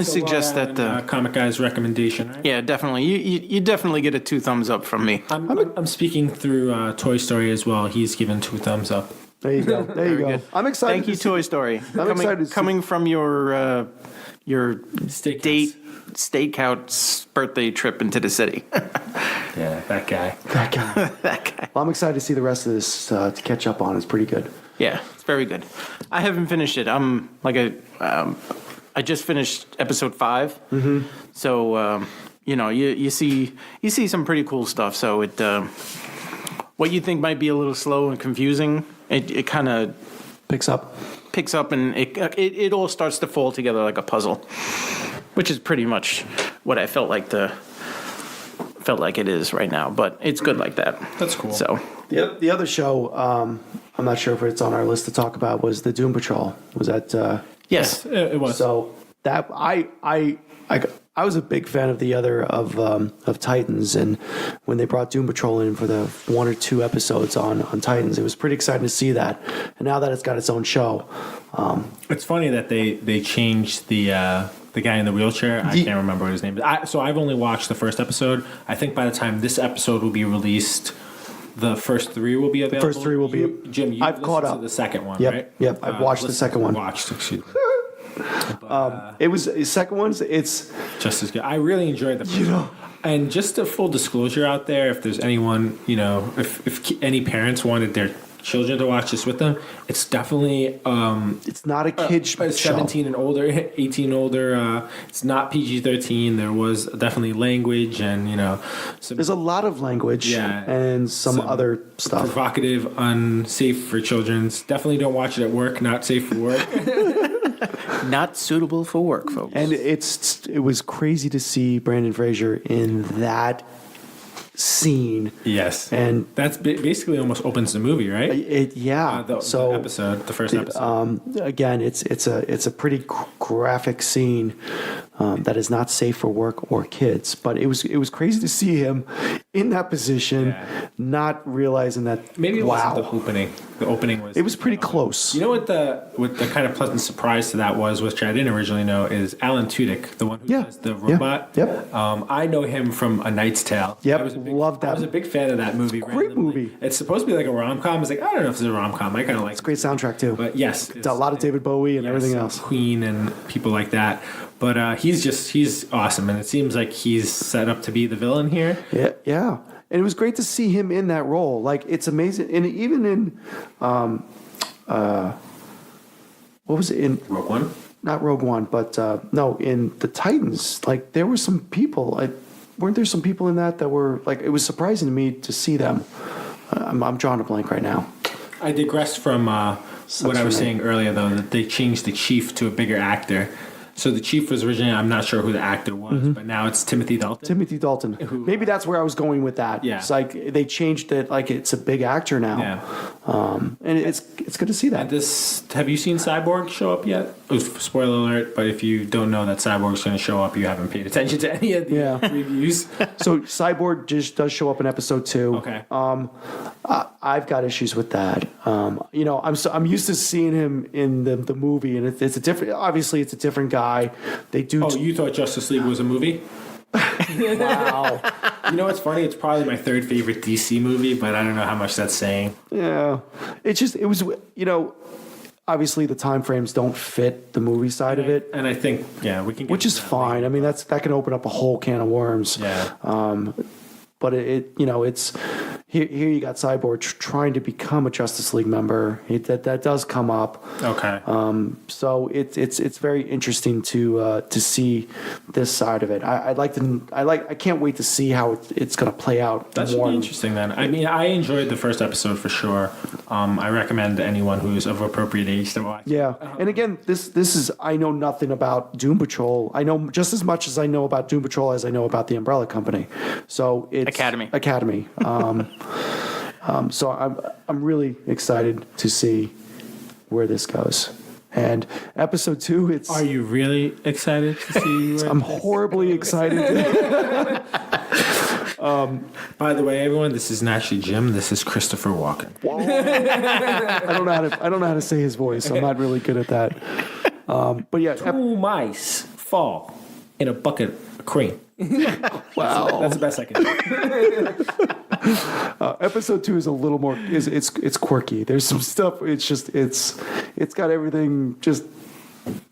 suggest that. Comic Guy's recommendation. Right? Yeah, definitely. You definitely get a 2 thumbs up from me. I'm speaking through Toy Story as well. He's given 2 thumbs up. There you go. There you go. good. I'm excited. Thank you, to see- Toy Story. excited to see- Coming from your Steakhouse. stakeout's birthday trip into the city. Yeah, that guy. That guy. That guy. Well, I'm excited to see the rest of this to catch up on. It's pretty good. Yeah, it's very good. I haven't finished it. I just finished episode 5. Mm-hmm. So you know, you see some pretty cool stuff. So it what you think might be a little slow and confusing, it kind of Picks up. and it all starts to fall together like a puzzle, which is pretty much what I felt like it is right now. But it's good like that. That's cool. So The other show, I'm not sure if it's on our list to talk about, was the Doom Patrol. Was that? yes, It was. So that I was a big fan of the other of Titans, and when they brought Doom Patrol in for the 1 or 2 episodes on Titans, it was pretty exciting to see that. And now that it's got its own show, It's funny that they changed the guy in the wheelchair. I can't remember what his name is. So I've only watched the first episode. I think by the time this episode will be released, the first 3 will be available. first 3 will be. Jim, you I've caught listened up. to the second one, Yep, right? yep, I've watched the second one. Excuse me. It was the second one's. It's Just as good. I really enjoyed the first one. And just a full disclosure out there, if there's anyone, you know, if any parents wanted their children to watch this with them, it's definitely it's not a kid's show. 17 and older, 18 older. It's not PG-13. There was definitely language and, you know, some There's a lot of language and some other stuff. provocative, unsafe for children. Definitely don't watch it at work. Not safe for work. not suitable for work, folks. And it was crazy to see Brandon Fraser in that scene. Yes, And that's basically almost opens the movie, right? The The first episode. again, it's a pretty graphic scene. that is not safe for work or kids. But it was crazy to see him in that position, not realizing that. Maybe it wasn't the opening. The opening was. It was pretty close. You know what the kind of pleasant surprise to that was, which I didn't originally know, is Alan Tudyk, the one who does the robot. Yep. I know him from A Knight's Tale. Yep. Loved that. I was a big fan of that movie. Great movie. It's supposed to be like a rom-com. It's like, I don't know if it's a rom-com. I kind of like. It's a great soundtrack too. But yes, it's a lot of David Bowie and everything else. Queen and people like that. But he's awesome, and it seems like he's set up to be the villain here. Yeah. And it was great to see him in that role. Like, it's amazing. And even in, what was it? In Rogue One? Not Rogue One, but no, in the Titans. Like, there were some people. Weren't there some people in that were, like, it was surprising to me to see them. I'm drawing a blank right now. I digressed from what I was saying earlier, though, that they changed the chief to a bigger actor. So the chief was originally, I'm not sure who the actor was, but now it's Timothy Dalton. Timothy Dalton. Maybe that's where I was going with that. Yeah. It's like they changed it, like it's a big actor now. Yeah. And it's good to see that. Have you seen Cyborg show up yet? Oh, spoiler alert, but if you don't know that Cyborg's going to show up, you haven't paid attention to any of the reviews. So Cyborg just does show up in episode 2. Okay. I've got issues with that. I'm used to seeing him in the movie, and it's a different. Obviously, it's a different guy. They do. Oh, you thought Justice League was a movie? Wow. You know what's funny? It's probably my third favorite DC movie, but I don't know how much that's saying. Yeah. It was. Obviously, the time frames don't fit the movie side of it, and I think we can. Which is fine. Later. I mean, that can open up a whole can of worms. Yeah. But it's here. You got Cyborg trying to become a Justice League member. That does come up. Okay. So it's very interesting to see this side of it. I can't wait to see how it's going to play out. That should be interesting then. I mean, I enjoyed the first episode for sure. I recommend anyone who's of appropriate age to watch. Yeah, and again, this is I know nothing about Doom Patrol. I know just as much as I know about Doom Patrol as I know about the Umbrella Company. So it's Academy. So I'm really excited to see where this goes. And episode 2, Are you really excited to see? I'm horribly excited. By the way, everyone, this is not actually Jim. This is Christopher Walken. I don't know how to say his voice. I'm not really good at that. But yeah, 2 mice fall in a bucket of cream. Wow, that's the best I can do. Episode 2 is a little more. It's quirky. There's some stuff. It's got everything just.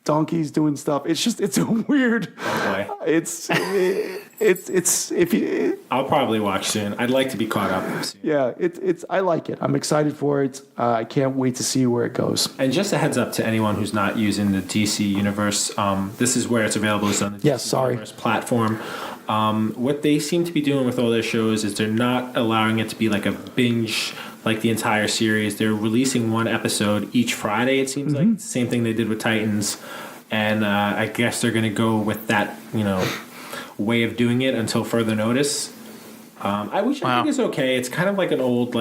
Donkeys doing stuff. It's a weird. Oh boy. It's if you. I'll probably watch soon. I'd like to be caught up soon. Yeah, I like it. I'm excited for it. I can't wait to see where it goes. And just a heads up to anyone who's not using the DC Universe, this is where it's available. It's on the DC Universe platform. What they seem to be doing with all their shows is they're not allowing it to be like a binge. Like the entire series, they're releasing one episode each Friday. It seems like same thing they did with Titans, and I guess they're going to go with that, way of doing it until further notice. I think it's okay. It's kind of like an old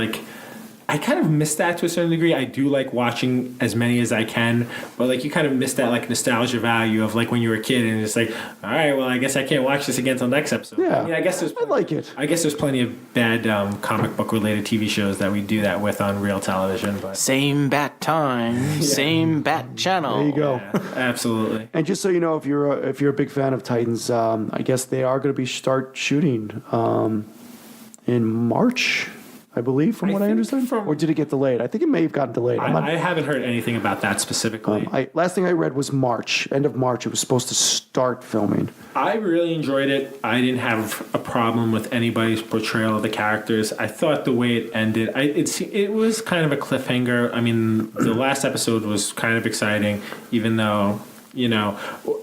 I kind of miss that to a certain degree. I do like watching as many as I can, but you kind of miss that nostalgia value of when you were a kid and it's like, all right, well, I guess I can't watch this again until next episode. Yeah, I mean, I like it. I guess there's plenty of bad comic book related TV shows that we do that with on real television. But same bat time, same bat channel. There you go. Yeah, absolutely. And just so you know, if you're a big fan of Titans, I guess they are going to start shooting in March. I believe, from what I understand. Or did it get delayed? I think it may have gotten delayed. I haven't heard anything about that specifically. Last thing I read was March, end of March. It was supposed to start filming. I really enjoyed it. I didn't have a problem with anybody's portrayal of the characters. I thought the way it ended, it was kind of a cliffhanger. I mean, the last episode was kind of exciting, even though...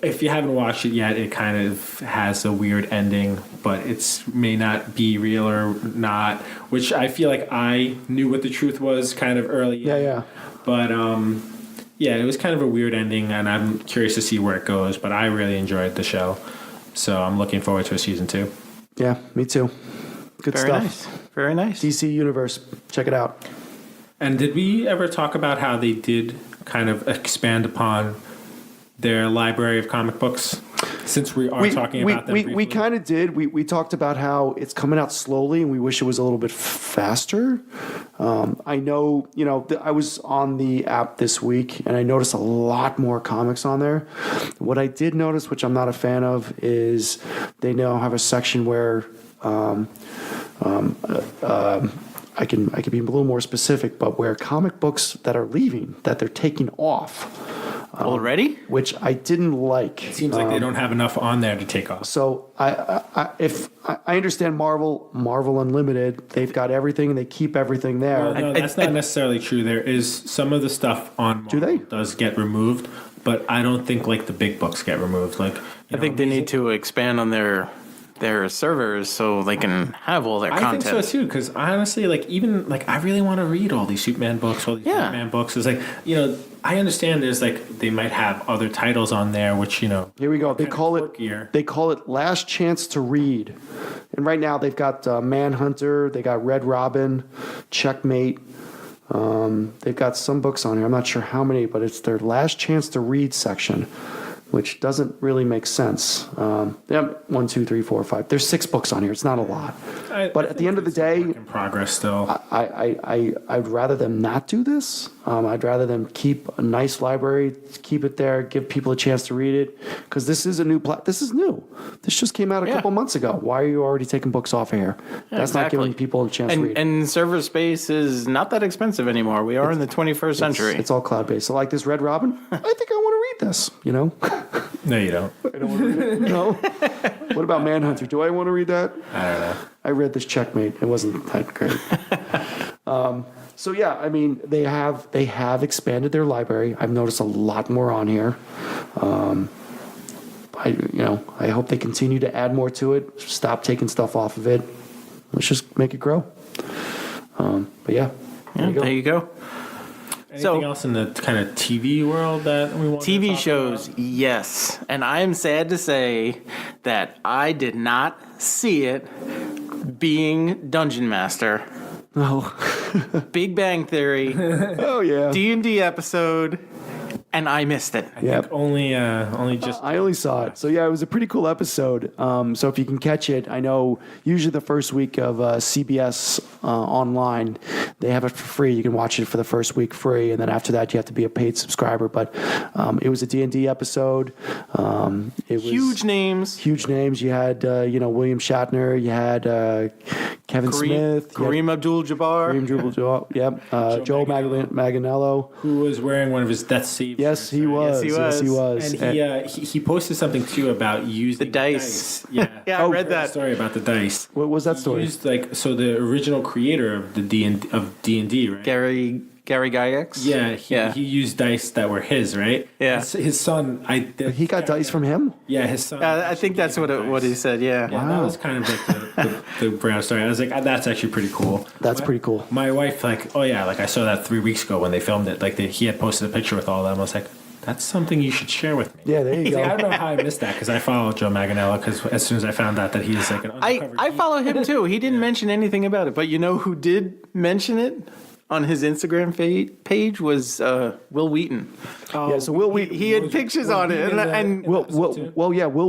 if you haven't watched it yet, it kind of has a weird ending, but it may not be real or not, which I feel like I knew what the truth was kind of early. Yeah. But, it was kind of a weird ending, and I'm curious to see where it goes, but I really enjoyed the show, so I'm looking forward to a season 2. Yeah, me too. Good stuff. Nice. Very nice. DC Universe. Check it out. And did we ever talk about how they did kind of expand upon their library of comic books? since we are talking about them we briefly? kind of did. We talked about how it's coming out slowly, and we wish it was a little bit faster. I know, I was on the app this week, and I noticed a lot more comics on there. What I did notice, which I'm not a fan of, is they now have a section where I can be a little more specific, but where comic books that are leaving, that they're taking off. Already? Which I didn't like. It seems like they don't have enough on there to take off. So I understand Marvel Unlimited, they've got everything and they keep everything there. Well, no, that's not necessarily true. There is some of the stuff on Marvel they? does get removed, but I don't think like the big books get removed. Like I think they need to expand on their servers so they can have all their content. I think so too, because honestly, like even like I really want to read all these Superman books, all these Batman books. It's like I understand there's like they might have other titles on there, which Here we go. They call it Last Chance to Read, and right now they've got Manhunter, they got Red Robin, Checkmate. They've got some books on here. I'm not sure how many, but it's their Last Chance to Read section, which doesn't really make sense. They have 1, 2, 3, 4, 5. There's 6 books on here. It's not a lot. But at the end of the day, in progress still. I'd rather them not do this. I'd rather them keep a nice library, keep it there, give people a chance to read it, because this is a new This is new. This just came out a couple months ago. Why are you already taking books off of here? That's not giving people a chance to read. And server space is not that expensive anymore. We are in the 21st century. It's all cloud based. So like this Red Robin, I think I want to read this. No, you don't. I don't want to read it. No. What about Manhunter? Do I want to read that? I don't know. I read this Checkmate. It wasn't that great. So yeah, I mean, they have expanded their library. I've noticed a lot more on here. I hope they continue to add more to it. Stop taking stuff off of it. Let's just make it grow. But yeah, there you go. Anything else in the kind of TV world that we want to TV talk shows, about? yes. And I'm sad to say that I did not see it being Dungeon Master. Oh. Big Bang Theory. Oh yeah. D&D episode. And I missed it. I think only just. I only saw it. So yeah, it was a pretty cool episode. So if you can catch it, I know usually the first week of CBS online, they have it for free. You can watch it for the first week free, and then after that, you have to be a paid subscriber. But it was a D&D episode. It was huge names. Huge names. You had William Shatner. You had Kevin Smith. Kareem Abdul-Jabbar. Kareem Abdul-Jabbar. Yep. Joe Manganiello, who was wearing one of his Death Saves. Yes, he was. Yes, he was. And he posted something too about using the dice. Yeah, yeah, I read that story about the dice. What was that story? He used, the original creator of the D&D, right? Gary Gygax. Yeah, he used dice that were his, right? Yeah, his son. He got dice from him. Yeah, his son. I think that's what he said. Yeah. Yeah, that was kind of like the brand story. I was like, that's actually pretty cool. That's pretty cool. My wife, I saw that 3 weeks ago when they filmed it. He had posted a picture with all of them. I was like, that's something you should share with me. Yeah, there you go. I don't know how I missed that because I follow Joe Manganiello because as soon as I found out that he is like an undercover I follow him too. He didn't mention anything about it, but you know who did mention it on his Instagram page was Will Wheaton. Yeah, so Will Wheaton. He had pictures on it, and Will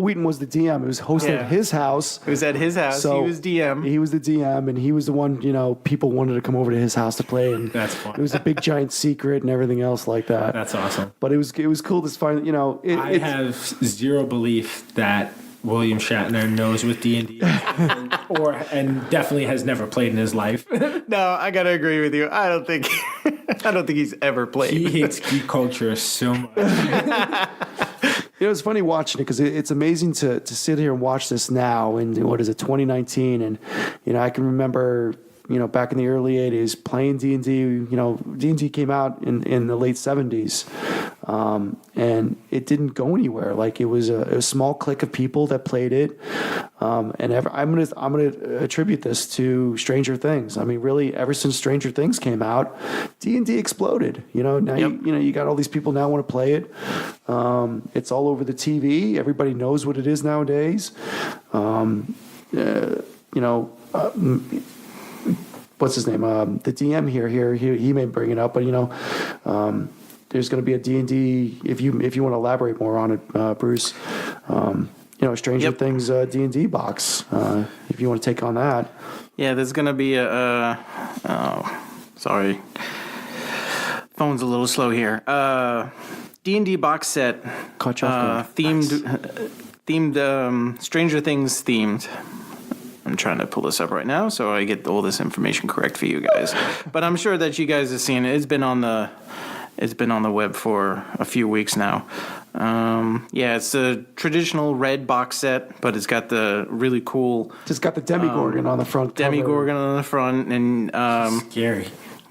Wheaton was the DM. It was hosted at his house. It was at his house. So he was DM. He was the DM, and he was the one. People wanted to come over to his house to play, and that's fun. It was a big giant secret and everything else like that. That's awesome. But it was cool to find. I have zero belief that William Shatner knows what D&D is, and definitely has never played in his life. No, I gotta agree with you. I don't think he's ever played. He hates geek culture so much. It's funny watching it because it's amazing to sit here and watch this now in 2019, and I can remember back in the early 80s playing D&D. D&D came out in the late 70s, and it didn't go anywhere. Like it was a small clique of people that played it, and I'm gonna attribute this to Stranger Things. I mean, really, ever since Stranger Things came out, D&D exploded. Now you got all these people now want to play it. It's all over the TV. Everybody knows what it is nowadays. What's his name? The DM here, he may bring it up, but there's going to be a D&D. If you want to elaborate more on it, Bruce, Stranger Yep. Things D&D box. If you want to take on that. Yeah, there's gonna be sorry, phone's a little slow here. D&D box set, Caught you off guard. themed Stranger Things themed. I'm trying to pull this up right now so I get all this information correct for you guys. But I'm sure that you guys have seen it. It's been on the web for a few weeks now. It's a traditional red box set, but it's got the really cool Just got the Demigorgon on the front cover. Demigorgon on the front, and Scary.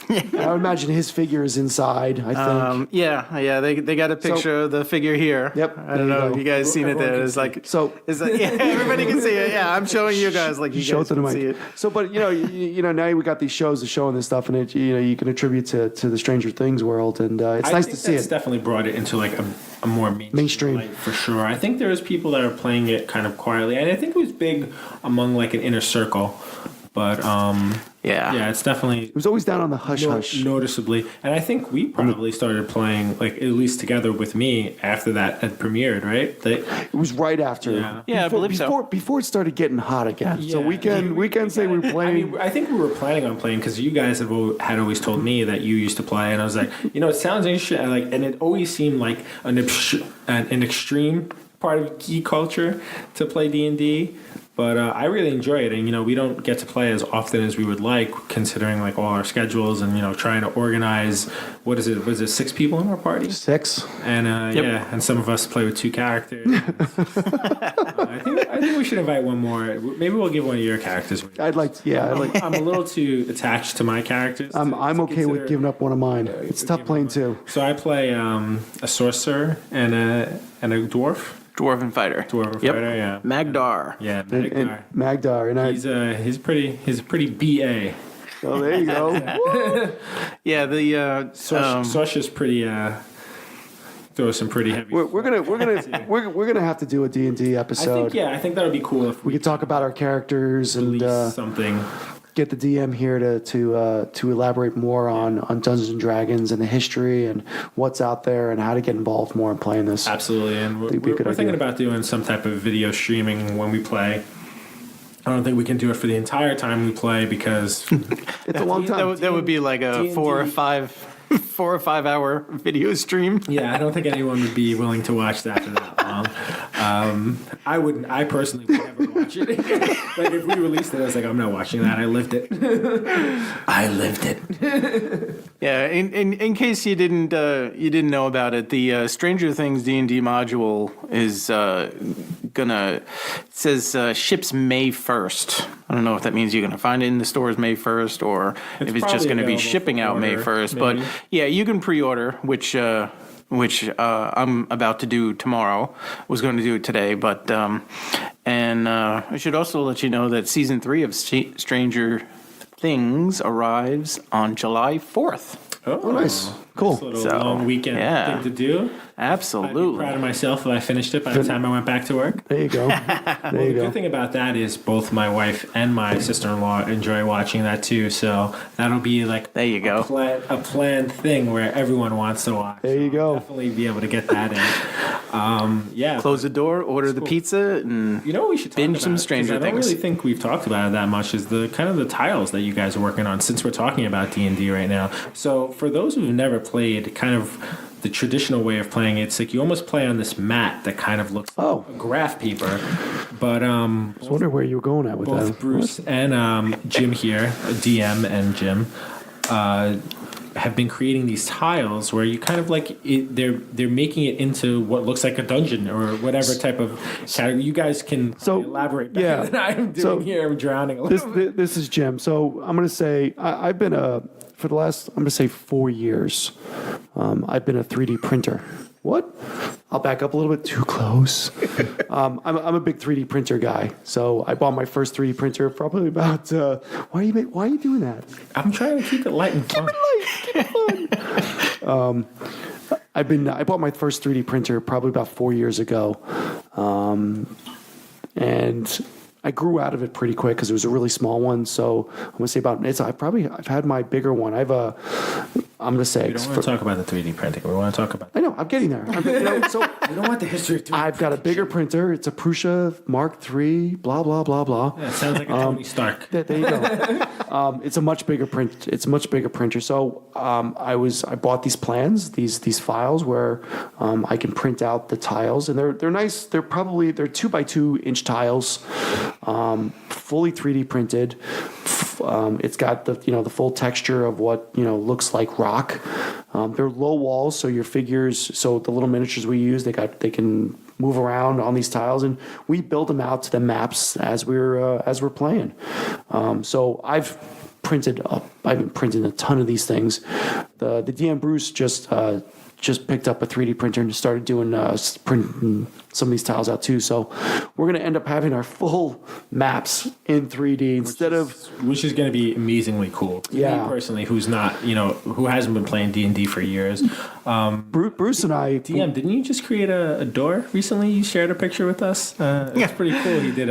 I would imagine his figure is inside, I think. they got a picture of the figure here. Yep, I don't know if you guys seen it there. It's like everybody can see it. Yeah, I'm showing you guys like you show guys it to the can mic. see it. So, but now we got these shows of showing this stuff, and it you can attribute to the Stranger Things world, and it's nice to see It's it. definitely brought it into like a more Mainstream. light for sure. I think there's people that are playing it kind of quietly, and I think it was big among like an inner circle. But it's definitely It was always down on the hush hush. noticeably, and I think we probably started playing like at least together with me after that had premiered, right? It was right after. Yeah. I believe so. Before it started getting hot again. So Yeah. we can say we were playing. I think we were planning on playing because you guys had always told me that you used to play, and I was like, it sounds interesting, like, and it always seemed like an extreme part of geek culture to play D&D. But I really enjoy it, and we don't get to play as often as we would like, considering like all our schedules and trying to organize. What is it? Was it 6 people in our party? 6. And and some of us play with 2 characters. I think we should invite one more. Maybe we'll give one of your characters. I'm a little too attached to my characters. I'm okay with giving up one of mine. It's tough playing 2. So I play a sorcerer and a dwarf. Dwarven fighter. Fighter, yeah. Magdar. Yeah, And Magdar, and he's a pretty BA. oh, there you go. Yeah, the Sorcerer's pretty throw some pretty heavy. We're gonna have to do a D&D episode. I think that would be cool if we could talk about our characters and release something. get the DM here to elaborate more on Dungeons and Dragons and the history and what's out there and how to get involved more in playing this. Absolutely, and we're It'd be a good thinking idea. about doing some type of video streaming when we play. I don't think we can do it for the entire time we play because It's a long time. that would be like a D&D. 4 or 5 hour video stream. yeah, I don't think anyone would be willing to watch that for that long. I wouldn't. I personally would never watch it. Like if we released it, I was like, I'm not watching that. I lived it. I lived it. Yeah, in case you didn't know about it, the Stranger Things D&D module is it says ships May 1st. I don't know if that means you're gonna find it in the stores May 1st or if it's just probably gonna be available shipping for out May order, 1st. maybe. But yeah, you can pre-order, which I'm about to do tomorrow. Was going to do it today, but I should also let you know that season 3 of Stranger Things arrives on July 4th. Oh, nice. Cool. Nice little long weekend thing to do. I'd be Absolutely. proud of myself if I finished it by the time I went back to work. There you go. The good thing about that is both my wife and my sister-in-law enjoy watching that too. So that'll be like There you go. a planned thing where everyone wants to watch. There you So go. I'll definitely be able to get that in. Yeah. Close the door, order the pizza, and You know what we should talk binge about? some 'Cause Stranger I don't Things. really think we've talked about it that much. Is the kind of the tiles that you guys are working on since we're talking about D&D right now. So for those who've never played, kind of the traditional way of playing, it's like you almost play on this mat that kind of looks like a graph paper. But I was wondering where you were going at with both that. Bruce and Jim here, DM and Jim, have been creating these tiles where you kind of like they're making it into what looks like a dungeon or whatever type of category. You guys can elaborate better than I'm doing here. I'm drowning a little bit. This is Jim. So I'm going to say I've been for the last, I'm going to say 4 years, I've been a 3D printer. What? I'll back up a little bit. Too close. I'm a big 3D printer guy. So I bought my first 3D printer probably about. Why are you doing that? I'm trying to keep it light and fun. I bought my first 3D printer probably about 4 years ago, and I grew out of it pretty quick because it was a really small one. So I'm gonna say I've had my bigger one. I'm gonna say We don't want to talk about the 3D printing. We want to talk about. I know. I'm getting there. We don't want the history of 3D. I've got a bigger printer. It's a Prusa Mark III, blah, blah, blah, blah. Yeah, it sounds like a Tony Stark. There you go. It's a much bigger print. It's a much bigger printer. So I bought these plans, these files where I can print out the tiles, and they're nice. They're 2x2 inch tiles, fully 3D printed. It's got the full texture of what looks like rock. They're low walls, so your figures, so the little miniatures we use, they can move around on these tiles, and we build them out to the maps as we're playing. So I've been printing a ton of these things. The DM Bruce just picked up a 3D printer and started doing printing some of these tiles out too. So we're going to end up having our full maps in 3D which is going to be amazingly cool. To me personally, who's not, who hasn't been playing D&D for years. Bruce and I. DM, didn't you just create a door recently? You shared a picture with us. It's pretty cool. He did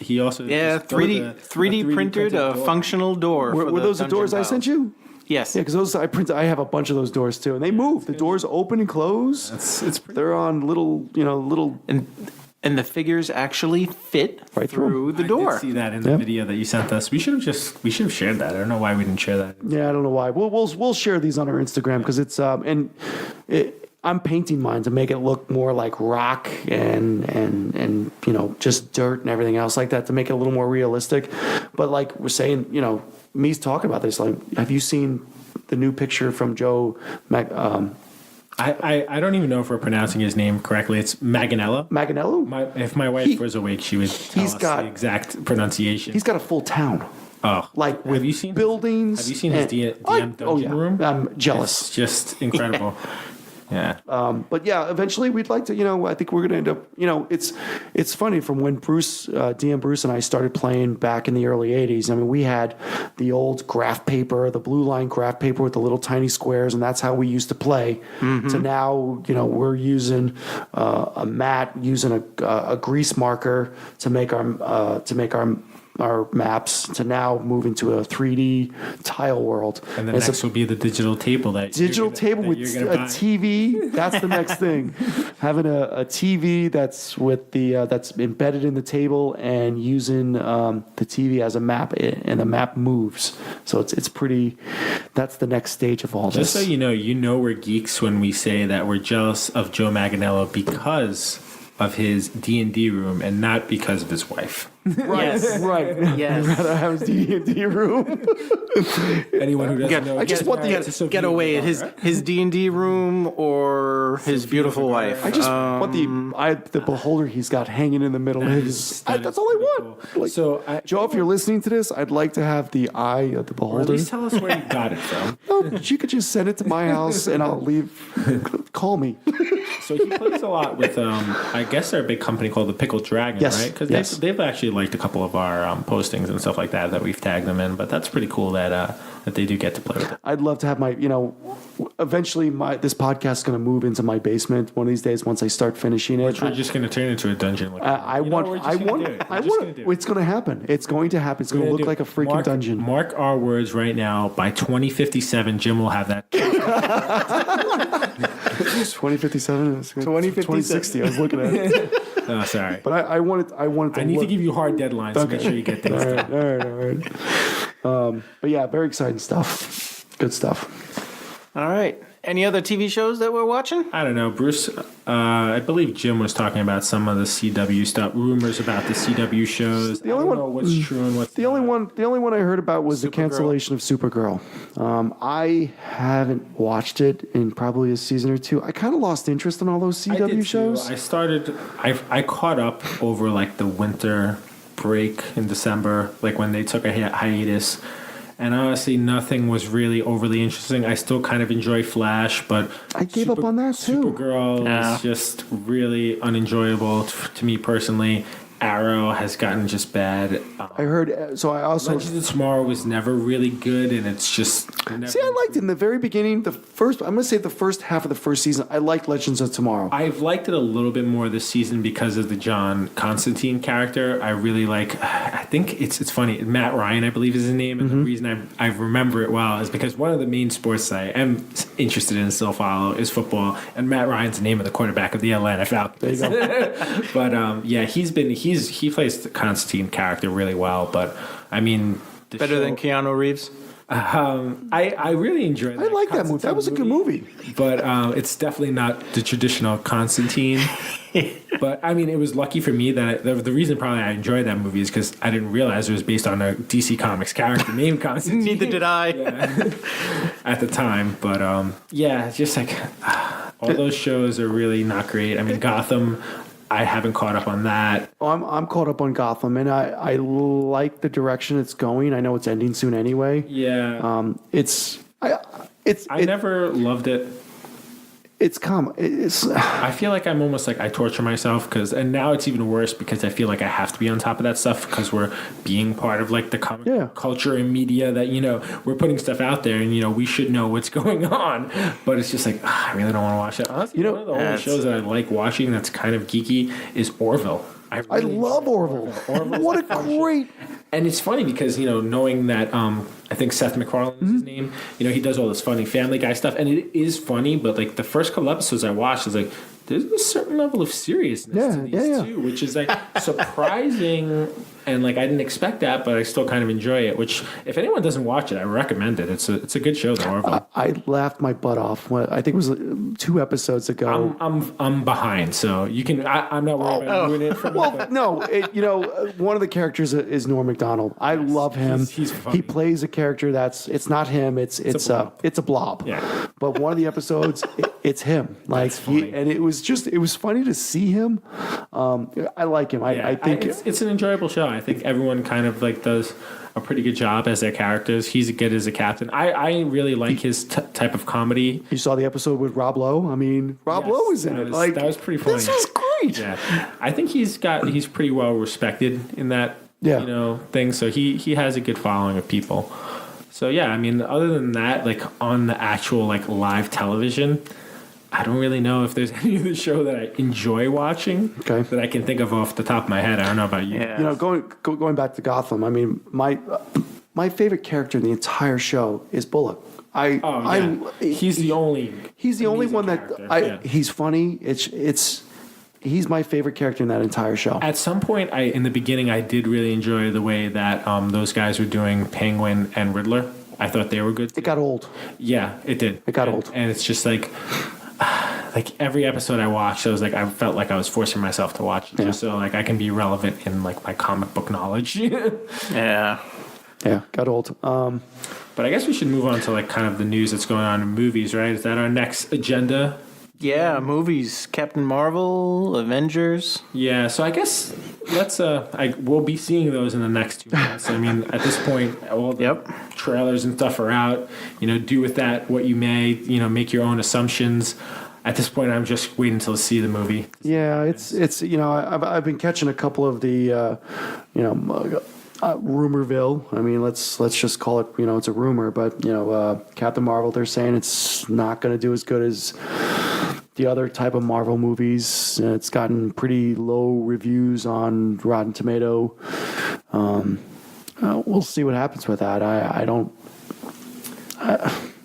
he also 3D printed a functional door. Were those the doors I sent you? Yes. Yeah, because I have a bunch of those doors too, and they move. The doors open and close. It's They're on little. And the figures actually fit right through the door. I did see that in the video that you sent us. We should have shared that. I don't know why we didn't share that. Yeah, I don't know why. We'll share these on our Instagram because it's I'm painting mine to make it look more like rock and just dirt and everything else like that to make it a little more realistic. But like we're saying, me's talking about this. Like, have you seen the new picture from Joe? I don't even know if we're pronouncing his name correctly. It's Manganiello. Manganiello? If my wife was awake, she would tell us the exact pronunciation. He's got a full town. Oh, like with have you seen buildings? Have you seen his DM dungeon room? I'm jealous. It's just incredible. Yeah. But yeah, eventually we'd like to, I think we're going to end up, it's funny from when DM Bruce and I started playing back in the early 80s. I mean, we had the old graph paper, the blue line graph paper with the little tiny squares, and that's how we used to play. Mm-hmm. To now, we're using a mat, using a grease marker to make our maps, to now move into a 3D tile world. And the next will be the digital table with a TV. That's the next thing. Having a TV that's with that's embedded in the table and using the TV as a map, and the map moves. So it's pretty. That's the next stage of all this. Just so you know we're geeks when we say that we're jealous of Joe Manganiello because of his D&D room and not because of his wife. Right, right. Yes. I'd rather have his D&D room. Anyone who doesn't know, I just want the get away at his D&D room or his beautiful wife. I just want the beholder he's got hanging in the middle of his. That's all I want. Cool. Like, So, Joe, if you're listening to this, I'd like to have the eye of the or beholder. at least tell us where you got it from. No, you could just send it to my house and I'll leave. Call me. So he plays a lot with, I guess they're a big company called the Pickled Dragon, Yes, right? Because yes. they've actually liked a couple of our postings and stuff like that we've tagged them in. But that's pretty cool that they do get to play with it. I'd love to have eventually this podcast is going to move into my basement one of these days once I start finishing it. We're just going to turn into a dungeon. It's going to happen. It's going to happen. It's going to look like a freaking dungeon. Mark our words right now. By 2057, Jim will have that. 2057. 2060. I was looking at it. Oh, sorry. But I wanted to. I need to give you hard deadlines to make sure you get things done. All right. But yeah, very exciting stuff. Good stuff. All right. Any other TV shows that we're watching? I don't know, Bruce. I believe Jim was talking about some of the CW stuff, rumors about the CW shows. The only one, what's true and what's the only one I heard about was the cancellation of Supergirl. I haven't watched it in probably a season or two. I kind of lost interest in all those CW shows. I caught up over like the winter break in December, like when they took a hiatus. And honestly, nothing was really overly interesting. I still kind of enjoy Flash, but I gave up on that too. Supergirl is just really unenjoyable to me personally. Arrow has gotten just bad. I heard. So I also Legends of Tomorrow was never really good, and it's just never, see. I liked it in the very beginning. I'm going to say the first half of the first season. I liked Legends of Tomorrow. I've liked it a little bit more this season because of the John Constantine character. I really like. I think it's funny. Matt Ryan, I believe, is his name, and the reason I remember it well is because one of the main sports I am interested in and still follow is football, and Matt Ryan's the name of the quarterback of the Atlanta Falcons. There you go. But yeah, he plays the Constantine character really well. But I mean, Better than Keanu Reeves? I really enjoyed that. I like that movie. That was a good movie. But it's definitely not the traditional Constantine. But I mean, it was lucky for me that the reason probably I enjoyed that movie is because I didn't realize it was based on a DC Comics character named Constantine. Neither did I. Yeah. At the time. But yeah, it's just like all those shows are really not great. I mean, Gotham, I haven't caught up on that. Oh, I'm caught up on Gotham, and I like the direction it's going. I know it's ending soon anyway. Yeah. I never loved it. It's I feel like I'm almost like I torture myself and now it's even worse because I feel like I have to be on top of that stuff because we're being part of like the comic culture and media that, we're putting stuff out there and, we should know what's going on. But it's just like, I really don't want to watch it. Honestly, one of the only shows that I like watching that's kind of geeky is Orville. I love Orville. What a great... And it's funny because, knowing that I think Seth MacFarlane is his name, he does all this funny Family Guy stuff. And it is funny, but like the first couple episodes I watched, I was like, there's a certain level of seriousness to these too, which is like surprising. And like I didn't expect that, but I still kind of enjoy it. Which, if anyone doesn't watch it, I recommend it. It's a good show, though. I laughed my butt off. I think it was 2 episodes ago. I'm behind, so you can. I'm not worried about ruining it for me. Well, no, one of the characters is Norm Macdonald. I love him. He's funny. He plays a character it's not him. It's a blob. Yeah. But one of the episodes, it's him. Like and it was funny to see him. I like him. I think it's an enjoyable show. I think everyone kind of like does a pretty good job as their characters. He's good as a captain. I really like his type of comedy. You saw the episode with Rob Lowe. I mean, Rob Lowe was in it. Like that was pretty funny. This was great. Yeah, I think he's pretty well respected in that thing. So he has a good following of people. So yeah, I mean, other than that, like on the actual like live television, I don't really know if there's any other show that I enjoy watching that I can think of off the top of my head. I don't know about you. Yeah. Going back to Gotham, I mean, my favorite character in the entire show is Bullock. He's the only one that he's funny. He's my favorite character in that entire show. At some point, in the beginning, I did really enjoy the way that those guys were doing Penguin and Riddler. I thought they were good. It got old. Yeah, it did. It got old. And it's just like every episode I watched, I felt like I was forcing myself to watch it just so like I can be relevant in like my comic book knowledge. Yeah, got old. But I guess we should move on to like kind of the news that's going on in movies, right? Is that our next agenda? Yeah, movies. Captain Marvel, Avengers. Yeah, so I guess we'll be seeing those in the next 2 months. I mean, at this point, all the trailers and stuff are out. Do with that what you may. Make your own assumptions. At this point, I'm just waiting to see the movie. Yeah, it's I've been catching a couple of the rumorville. I mean, let's just call it. It's a rumor, but Captain Marvel. They're saying it's not going to do as good as the other type of Marvel movies. It's gotten pretty low reviews on Rotten Tomato. We'll see what happens with that.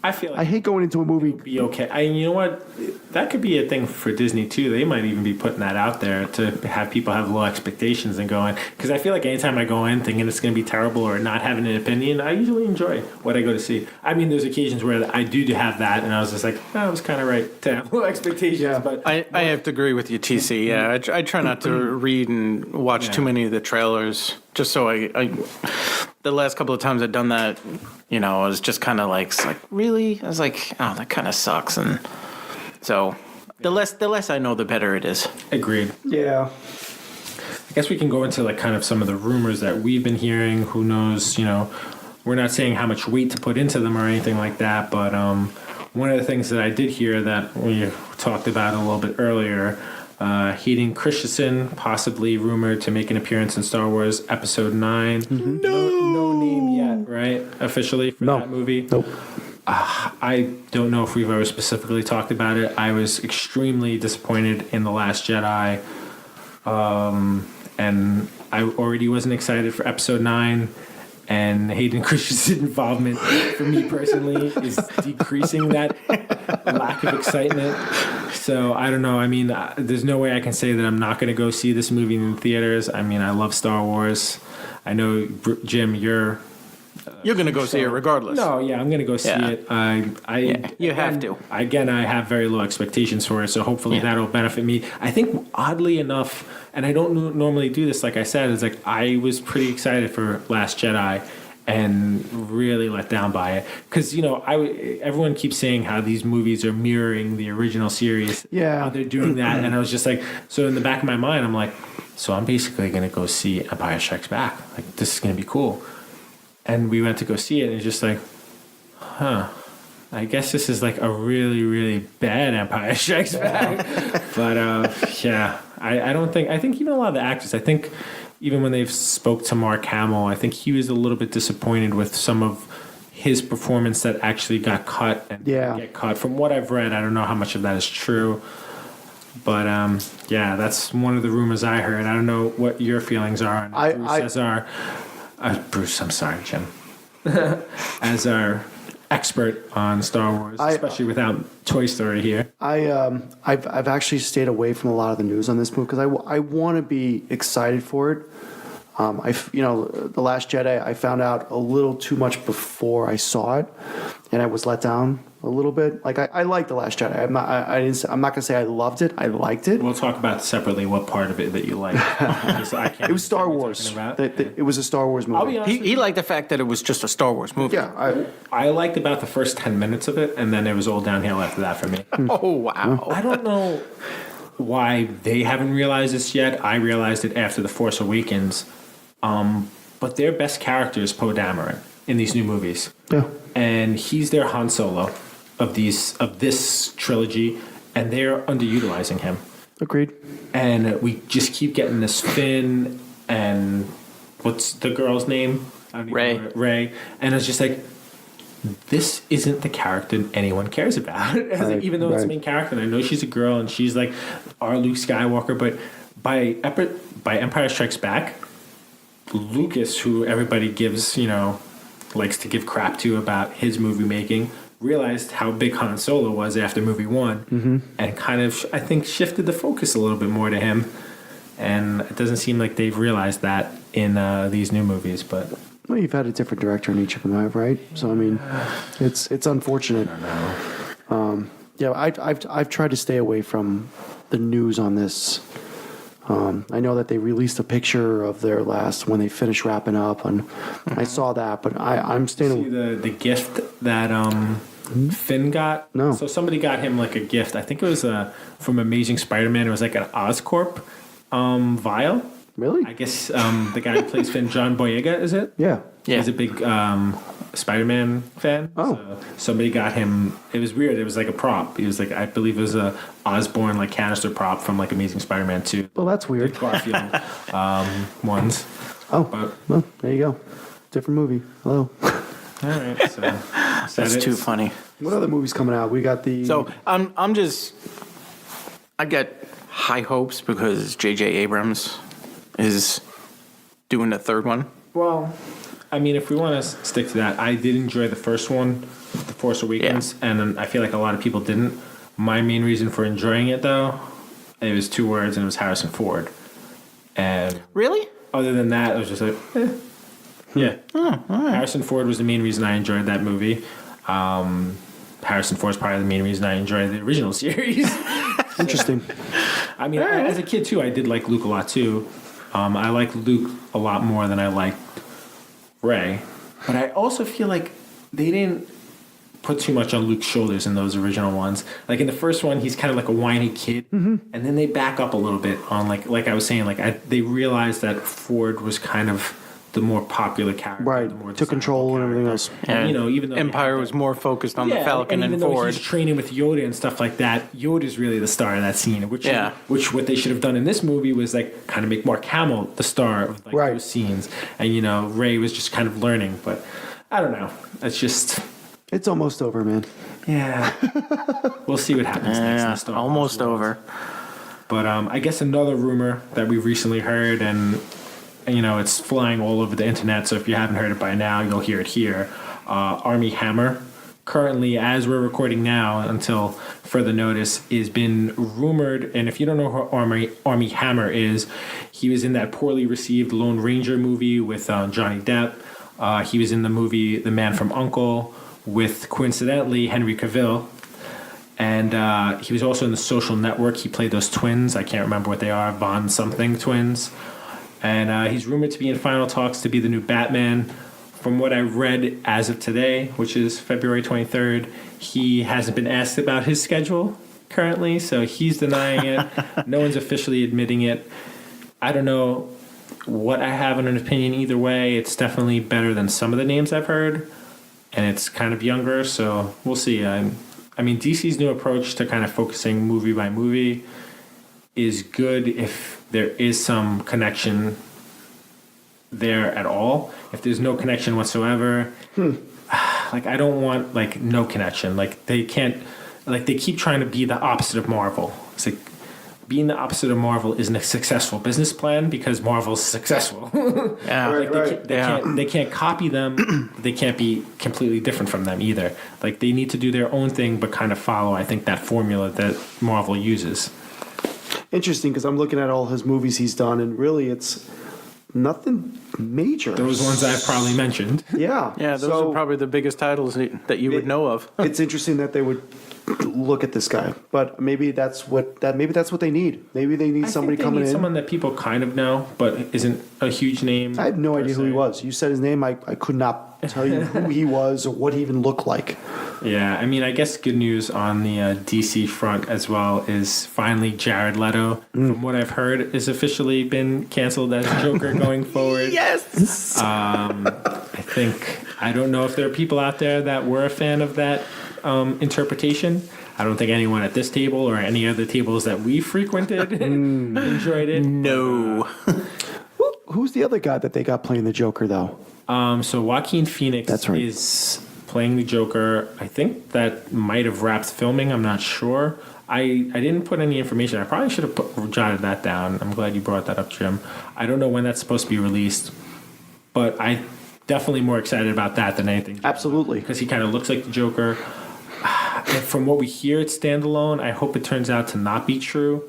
I feel like I hate going into a movie. Be okay. You know what? That could be a thing for Disney too. They might even be putting that out there to have people have low expectations and go in. Because I feel like anytime I go in thinking it's going to be terrible or not having an opinion, I usually enjoy what I go to see. I mean, there's occasions where I do have that, and I was just like, I was kind of right to have low expectations. Yeah. But I have to agree with you, TC. Yeah, I try not to read and watch too many of the trailers, just so I the last couple of times I've done that, I was just kind of like, really? I was like, oh, that kind of sucks. And so the less I know, the better it is. Agreed. Yeah. I guess we can go into like kind of some of the rumors that we've been hearing. Who knows, we're not saying how much weight to put into them or anything like that. But one of the things that I did hear that we talked about a little bit earlier Hayden Christensen, possibly rumored to make an appearance in Star Wars Episode 9. No name yet, right? Officially for that movie. Nope. I don't know if we've ever specifically talked about it. I was extremely disappointed in The Last Jedi. And I already wasn't excited for Episode 9. And Hayden Christensen's involvement, for me personally, is decreasing that lack of excitement. So I don't know. I mean, there's no way I can say that I'm not going to go see this movie in theaters. I mean, I love Star Wars. I know, Jim, you're going to go see it regardless. No, yeah, I'm going to go see it. You have to. Again, I have very low expectations for it, so hopefully that'll benefit me. I think, oddly enough, and I don't normally do this, like I said, is like I was pretty excited for Last Jedi and really let down by it. Because, everyone keeps saying how these movies are mirroring the original series. Yeah. How they're doing that. And I was just like, so in the back of my mind, I'm like, so I'm basically going to go see Empire Strikes Back. Like, this is going to be cool. And we went to go see it, and it's just like, I guess this is like a really, really bad Empire Strikes Back. But, I think even a lot of the actors, I think even when they've spoke to Mark Hamill, I think he was a little bit disappointed with some of his performance that actually got cut and didn't get cut. From what I've read, I don't know how much of that is true. But, that's one of the rumors I heard. I don't know what your feelings are on Bruce, I'm sorry, Jim. As our expert on Star Wars, especially without Toy Story here. I've actually stayed away from a lot of the news on this movie because I want to be excited for it. The Last Jedi, I found out a little too much before I saw it, and I was let down a little bit. Like I like The Last Jedi. I'm not gonna say I loved it. I liked it. We'll talk about separately what part of it that you liked. It was Star Wars. It was a Star Wars movie. I'll be honest. He liked the fact that it was just a Star Wars movie. Yeah, I liked about the first 10 minutes of it, and then it was all downhill after that for me. Oh, wow. I don't know why they haven't realized this yet. I realized it after The Force Awakens. But their best character is Poe Dameron in these new movies. Yeah. And he's their Han Solo of this trilogy, and they're underutilizing him. Agreed. And we just keep getting this Finn and what's the girl's name? Rey. And it's just like, this isn't the character anyone cares about. Even though it's the main character, and I know she's a girl and she's like our Luke Skywalker, but by Empire Strikes Back, Lucas, who everybody gives, likes to give crap to about his movie making, realized how big Han Solo was after movie 1 and kind of, I think, shifted the focus a little bit more to him. And it doesn't seem like they've realized that in these new movies. But well, you've had a different director in each of them, right? So I mean, it's unfortunate. I don't know. I've tried to stay away from the news on this. I know that they released a picture of their last when they finished wrapping up, and I saw that, but I'm staying. See the gift that Finn got? No. So somebody got him like a gift. I think it was from Amazing Spider-Man. It was like an Oscorp vial. Really? I guess the guy who plays Finn, John Boyega, is it? Yeah. He's a big Spider-Man fan. Oh. So somebody got him. It was weird. It was like a prop. It was like, I believe it was a Osborne like canister prop from like Amazing Spider-Man 2. Well, that's weird. Garfield ones. Oh, well, there you go. Different movie. Hello. All right. So That's too funny. What other movies coming out? We got the. So I get high hopes because J.J. Abrams is doing the third one. Well, I mean, if we want to stick to that, I did enjoy the first one, The Force Awakens, and I feel like a lot of people didn't. My main reason for enjoying it, though, it was 2 words, and it was Harrison Ford. And Really? other than that, it was just like, yeah. Oh, all right. Harrison Ford was the main reason I enjoyed that movie. Harrison Ford is probably the main reason I enjoyed the original series. Interesting. I mean, as a kid, too, I did like Luke a lot, too. I liked Luke a lot more than I liked Rey. But I also feel like they didn't put too much on Luke's shoulders in those original ones. Like in the first one, he's kind of like a whiny kid. And then they back up a little bit on, like I was saying, they realized that Ford was kind of the more popular character, Right. the more To control and everything desirable else. character. You know, even though they Empire have was the- more focused on the Falcon and and even though Ford. he's training with Yoda and stuff like that, Yoda's really the star of that scene. Which what they should have done in this movie was like kind of make Mark Hamill the star of like Right. those scenes, and you know Rey was just kind of learning. But I don't know. It's just It's almost over, man. yeah. We'll see what happens next. In the Star Wars almost world. over. But I guess another rumor that we recently heard, and you know, it's flying all over the internet. So if you haven't heard it by now, you'll hear it here. Army Hammer, currently as we're recording now, until further notice, is been rumored. And if you don't know who Army Hammer is, he was in that poorly received Lone Ranger movie with Johnny Depp. He was in the movie The Man from U.N.C.L.E. with, coincidentally, Henry Cavill. And he was also in The Social Network. He played those twins. I can't remember what they are. Von something twins. And he's rumored to be in final talks to be the new Batman. From what I read as of today, which is February 23rd, he hasn't been asked about his schedule currently, so he's denying it. No one's officially admitting it. I don't know what I have in an opinion either way. It's definitely better than some of the names I've heard, and it's kind of younger, so we'll see. I mean, DC's new approach to kind of focusing movie by movie is good if there is some connection there at all. If there's no connection whatsoever, like I don't want like no connection. Like they can't, like they keep trying to be the opposite of Marvel. It's like being the opposite of Marvel isn't a successful business plan because Marvel's successful. Yeah, Like they can't copy them. They can't be completely different from them either. Like they need to do their own thing, but kind of follow, I think, that formula that Marvel uses. Interesting, because I'm looking at all his movies he's done, and really it's nothing major. Those ones I've probably mentioned. Yeah. Yeah, those So are probably the biggest titles that you would know of. it's interesting that they would look at this guy, but maybe that's what they need. Maybe they need somebody coming in. Someone that people kind of know, but isn't a huge name. I have no per idea who he se. was. You said his name. I could not tell you who he was or what he even looked like. Yeah, I mean, I guess good news on the DC front as well is finally Jared Leto, from what I've heard, is officially been canceled as Joker going forward. Yes. I don't know if there are people out there that were a fan of that interpretation. I don't think anyone at this table or any other tables that we frequented enjoyed it. No. Who's the other guy that they got playing the Joker though? So Joaquin Phoenix That's right. is playing the Joker. I think that might have wrapped filming. I'm not sure. I didn't put any information. I probably should have jotted that down. I'm glad you brought that up, Jim. I don't know when that's supposed to be released, but I definitely more excited about that than anything. Absolutely. Because he kind of looks like the Joker. And from what we hear, it's standalone. I hope it turns out to not be true.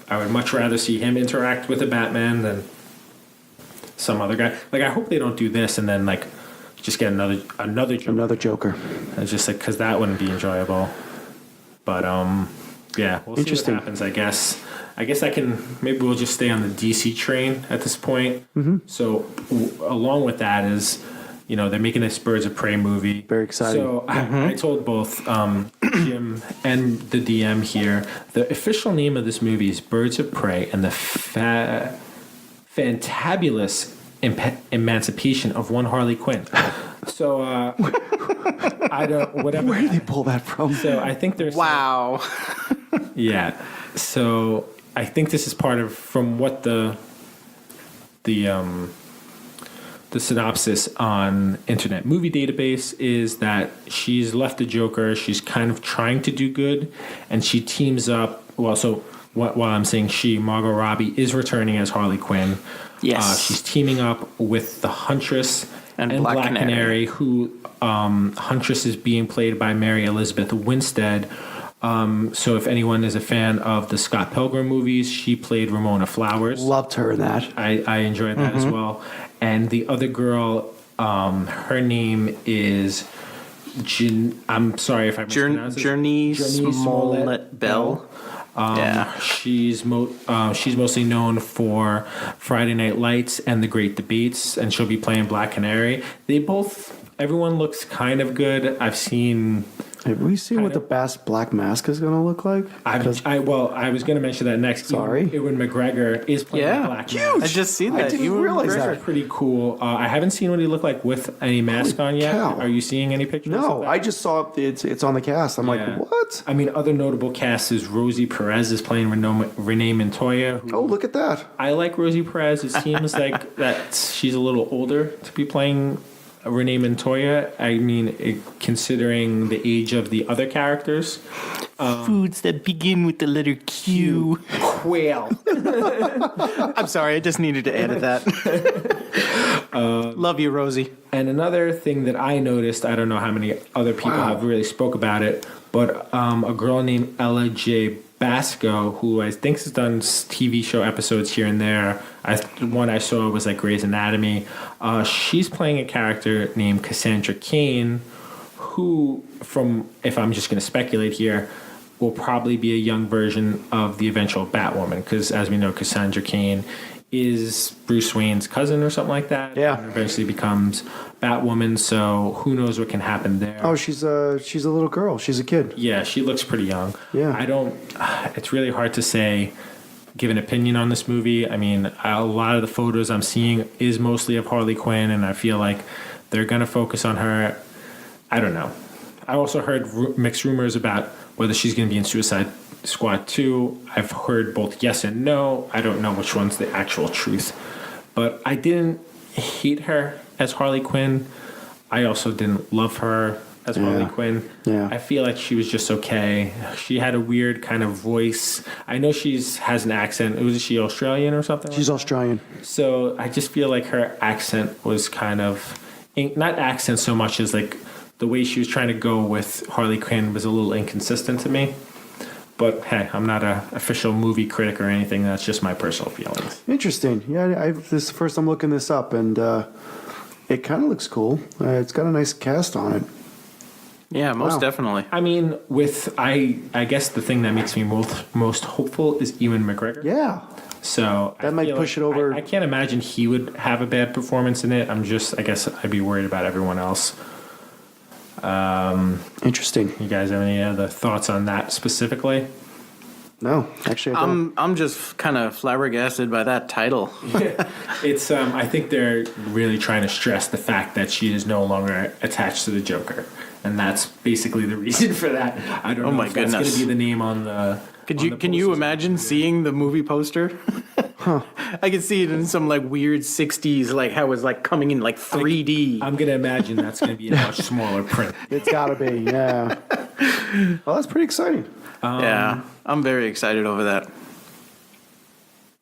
I would much rather see him interact with a Batman than some other guy. Like, I hope they don't do this and then, like, just get another Joker. Another Joker. It's just like, because that wouldn't be enjoyable. But, yeah, we'll see what Interesting. happens, I guess. I guess maybe we'll just stay on the DC train at this point. Mm-hmm. So, along with that is, you know, they're making this Birds of Prey movie. Very exciting. So I told both Jim and the DM here, the official name of this movie is Birds of Prey and the Fantabulous Emancipation of One Harley Quinn. So I don't, whatever. Where did they pull that from? So I think there's Wow. yeah. So I think this is part of, from what the synopsis on Internet Movie Database is, that she's left the Joker. She's kind of trying to do good, and she teams up. Well, so while I'm saying she, Margot Robbie is returning as Harley Quinn. Yes. She's teaming up with the Huntress And and Black Black Canary. Canary, who Huntress is being played by Mary Elizabeth Winstead. So if anyone is a fan of the Scott Pilgrim movies, she played Ramona Flowers. Loved her in that. I enjoyed that as well. And the other girl, her name is I'm sorry if I mispronounced it. Journey Smollett Bell. Yeah. She's mostly known for Friday Night Lights and The Great Debates, and she'll be playing Black Canary. Everyone looks kind of good. I've seen Have we seen what the Black Mask is going to look like? I was going to mention that next. Sorry. Ewan McGregor is playing Black Mask. I just see that. I didn't realize that. Pretty cool. I haven't seen what he looked like with any mask on yet. cow. Are you seeing any pictures? No, of that? I just saw it's on the cast. I'm like, what? I mean, other notable casts is Rosie Perez is playing Renee Montoya. Oh, look at that. I like Rosie Perez. It seems like that she's a little older to be playing Renee Montoya. I mean, considering the age of the other characters. Foods that begin with the letter Q. Quail. I'm sorry, I just needed to edit that. Love you, Rosie. And another thing that I noticed, I don't know how many other people have really spoke about it, but a girl named Ella J. Basco, who I think has done TV show episodes here and there. One I saw was like Grey's Anatomy. She's playing a character named Cassandra Cain, who, if I'm just going to speculate here, will probably be a young version of the eventual Batwoman, because as we know, Cassandra Cain is Bruce Wayne's cousin or something like that. Yeah. And eventually becomes Batwoman, so who knows what can happen there. Oh, she's a little girl. She's a kid. Yeah, she looks pretty young. Yeah. It's really hard to give an opinion on this movie. I mean, a lot of the photos I'm seeing is mostly of Harley Quinn, and I feel like they're going to focus on her. I don't know. I also heard mixed rumors about whether she's going to be in Suicide Squad 2. I've heard both yes and no. I don't know which one's the actual truth. But I didn't hate her as Harley Quinn. I also didn't love her as Harley Quinn. Yeah. I feel like she was just okay. She had a weird kind of voice. I know has an accent. Was she Australian or something? She's Australian. So I just feel like her accent was kind of, not accent so much as like the way she was trying to go with Harley Quinn was a little inconsistent to me. But hey, I'm not an official movie critic or anything. That's just my personal feelings. Interesting. Yeah, this is the first I'm looking this up, and it kind of looks cool. It's got a nice cast on it. Yeah, most definitely. I mean, I guess the thing that makes me most hopeful is Ewan McGregor. Yeah. So that might push it over. I can't imagine he would have a bad performance in it. I guess I'd be worried about everyone else. Interesting. You guys have any other thoughts on that specifically? No, actually, I don't. I'm just kind of flabbergasted by that title. It's I think they're really trying to stress the fact that she is no longer attached to the Joker, and that's basically the reason for that. I don't know if that's going to be the name on the. Can you imagine seeing the movie poster? Huh. I can see it in some like weird 60s, like how it was like coming in like 3D. I'm gonna imagine that's gonna be a much smaller print. It's gotta be, yeah. Well, that's pretty exciting. Yeah, I'm very excited over that.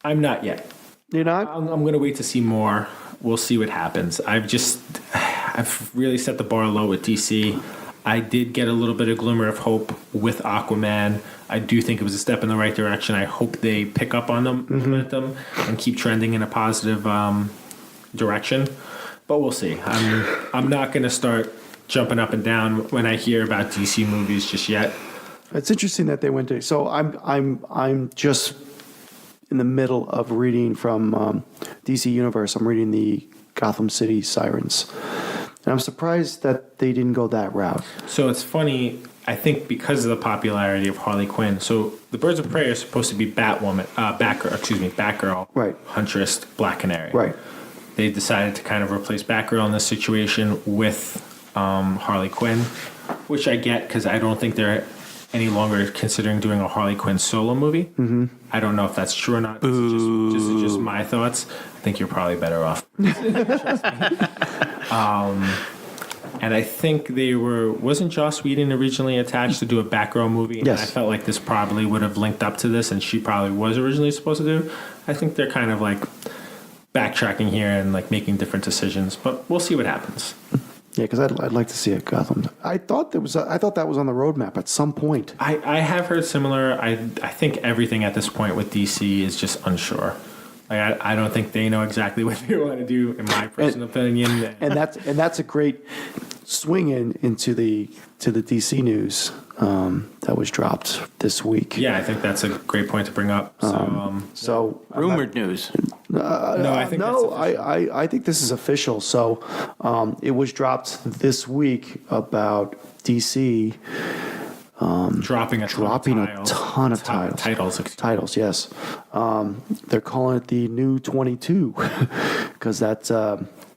I'm not yet. You're not? I'm gonna wait to see more. We'll see what happens. I've really set the bar low with DC. I did get a little bit of glimmer of hope with Aquaman. I do think it was a step in the right direction. I hope they pick up on them, momentum, and keep trending in a positive direction. But we'll see. I'm not going to start jumping up and down when I hear about DC movies just yet. It's interesting that they went to. So I'm just in the middle of reading from DC Universe. I'm reading the Gotham City Sirens. And I'm surprised that they didn't go that route. So it's funny, I think because of the popularity of Harley Quinn. So the Birds of Prey are supposed to be Batgirl, right. Huntress, Black Canary. Right. They decided to kind of replace Batgirl in this situation with Harley Quinn, which I get because I don't think they're any longer considering doing a Harley Quinn solo movie. Mm-hmm. I don't know if that's true or not. This is just my thoughts. I think you're probably better off. And I think wasn't Joss Whedon originally attached to do a Batgirl movie? Yes. And I felt like this probably would have linked up to this, and she probably was originally supposed to do. I think they're kind of like backtracking here and like making different decisions, but we'll see what happens. Yeah, because I'd like to see a Gotham. I thought that was on the roadmap at some point. I have heard similar. I think everything at this point with DC is just unsure. Like I don't think they know exactly what they want to do, in my personal opinion. And that's a great swing into the DC news that was dropped this week. Yeah, I think that's a great point to bring up. So rumored news. No, I think I think this is official. So it was dropped this week about DC dropping a ton of titles. Titles. Yes. They're calling it the new 22 because that's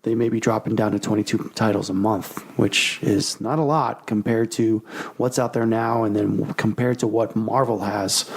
they may be dropping down to 22 titles a month, which is not a lot compared to what's out there now, and then compared to what Marvel has.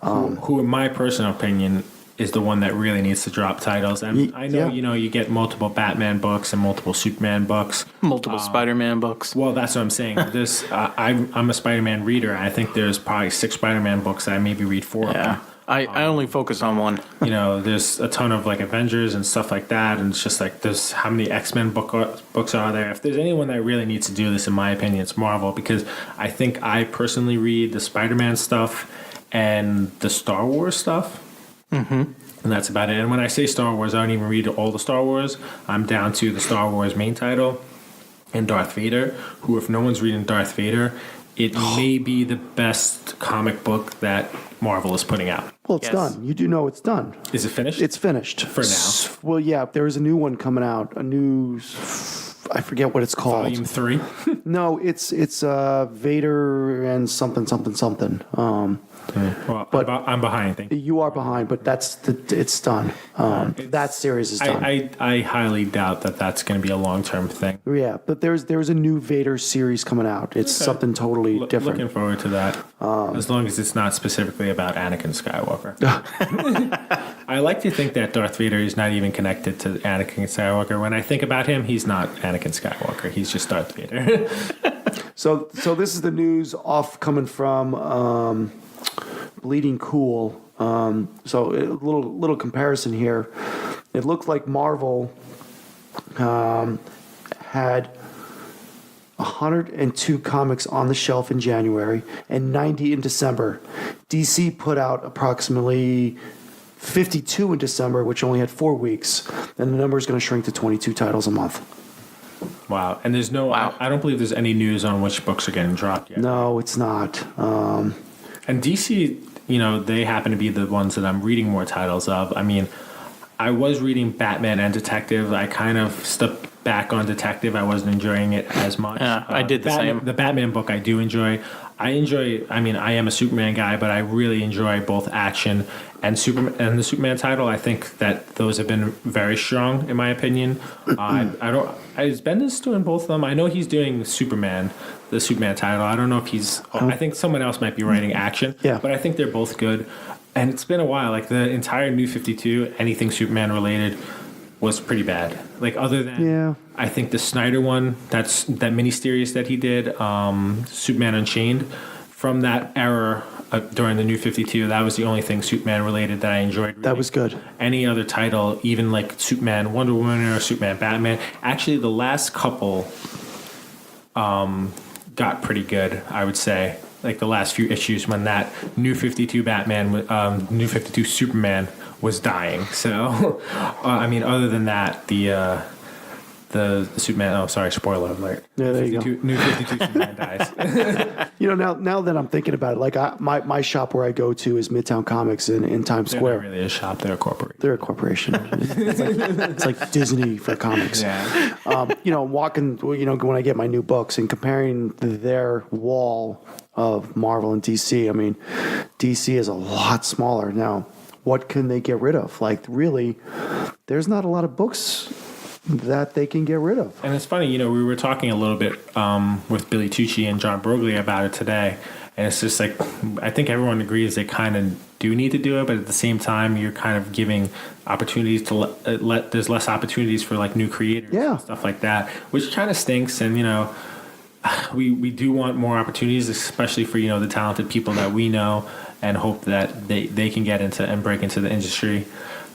Who, in my personal opinion, is the one that really needs to drop titles. And I know, you get multiple Batman books and multiple Superman books. Multiple Spider-Man books. Well, that's what I'm saying. This, I'm a Spider-Man reader. I think there's probably 6 Spider-Man books. I maybe read 4 of them. I only focus on one. There's a ton of like Avengers and stuff like that, and it's just like there's how many X-Men books are there? If there's anyone that really needs to do this, in my opinion, it's Marvel, because I think I personally read the Spider-Man stuff and the Star Wars stuff. Mm-hmm. And that's about it. And when I say Star Wars, I don't even read all the Star Wars. I'm down to the Star Wars main title and Darth Vader, who, if no one's reading Darth Vader, it may be the best comic book that Marvel is putting out. Well, it's done. You do know it's done. Is it finished? It's finished. For now. Well, yeah, there is a new one coming out. A new, I forget what it's called. Volume 3? No, it's Vader and something. Well, but I'm behind. Thank you. You are behind, but it's done. That series is done. I highly doubt that that's going to be a long-term thing. Yeah, but there's a new Vader series coming out. It's something totally different. Looking forward to that. As long as it's not specifically about Anakin Skywalker. I like to think that Darth Vader is not even connected to Anakin Skywalker. When I think about him, he's not Anakin Skywalker. He's just Darth Vader. So this is the news coming from Bleeding Cool. So a little comparison here. It looked like Marvel had 102 comics on the shelf in January and 90 in December. DC put out approximately 52 in December, which only had 4 weeks, and the number is going to shrink to 22 titles a month. Wow. And there's no, I don't believe there's any news on which books are getting dropped yet. No, it's not. And DC, they happen to be the ones that I'm reading more titles of. I mean, I was reading Batman and Detective. I kind of stepped back on Detective. I wasn't enjoying it as much. Yeah, I did the same. The Batman book I do enjoy. I am a Superman guy, but I really enjoy both action and Superman and the Superman title. I think that those have been very strong, in my opinion. Is Bendis doing both of them? I know he's doing the Superman title. I don't know if he's. I think someone else might be writing action. Yeah. But I think they're both good. And it's been a while. Like the entire New 52, anything Superman related, was pretty bad. Like other than I think the Snyder one, that miniseries that he did, Superman Unchained, from that era during the New 52, that was the only thing Superman related that I enjoyed reading. That was good. Any other title, even like Superman Wonder Woman or Superman Batman, actually the last couple got pretty good, I would say. Like the last few issues when that New 52 New 52 Superman was dying. So, other than that, the Superman. Oh, sorry, spoiler alert. Yeah, there you go. New 52 Superman dies. Now that I'm thinking about it, like my shop where I go to is Midtown Comics in Times Square. They're not really a shop; they're a corporation. They're a corporation. It's like Disney for comics. Yeah. Walking. When I get my new books and comparing their wall of Marvel and DC. I mean, DC is a lot smaller now. What can they get rid of? Like, really, there's not a lot of books that they can get rid of. And it's funny, we were talking a little bit with Billy Tucci and John Broglia about it today. And it's just like, I think everyone agrees they kind of do need to do it, but at the same time, you're kind of giving opportunities to there's less opportunities for like new creators and stuff like that, which kind of stinks. And, we do want more opportunities, especially for, the talented people that we know, and hope that they can get into and break into the industry.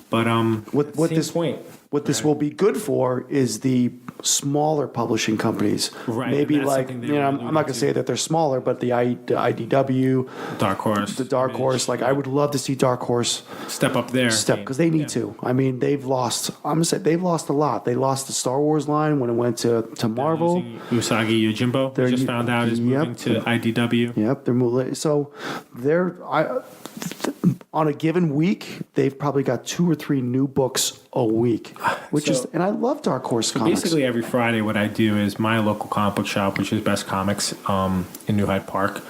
But what this will be good for is the smaller publishing companies. Right. Maybe like, I'm not going to say that they're smaller, but the IDW, Dark Horse, the Dark Horse. Like, I would love to see Dark Horse step up there, because they need to. I mean, they've lost. I'm going to say they've lost a lot. They lost the Star Wars line when it went to Marvel. Usagi Yojimbo, they just found out, is moving to IDW. Yep, they're moving. So on a given week, they've probably got 2 or 3 new books a week, and I love Dark Horse comics. Basically, every Friday, what I do is my local comic book shop, which is Best Comics in New Hyde Park.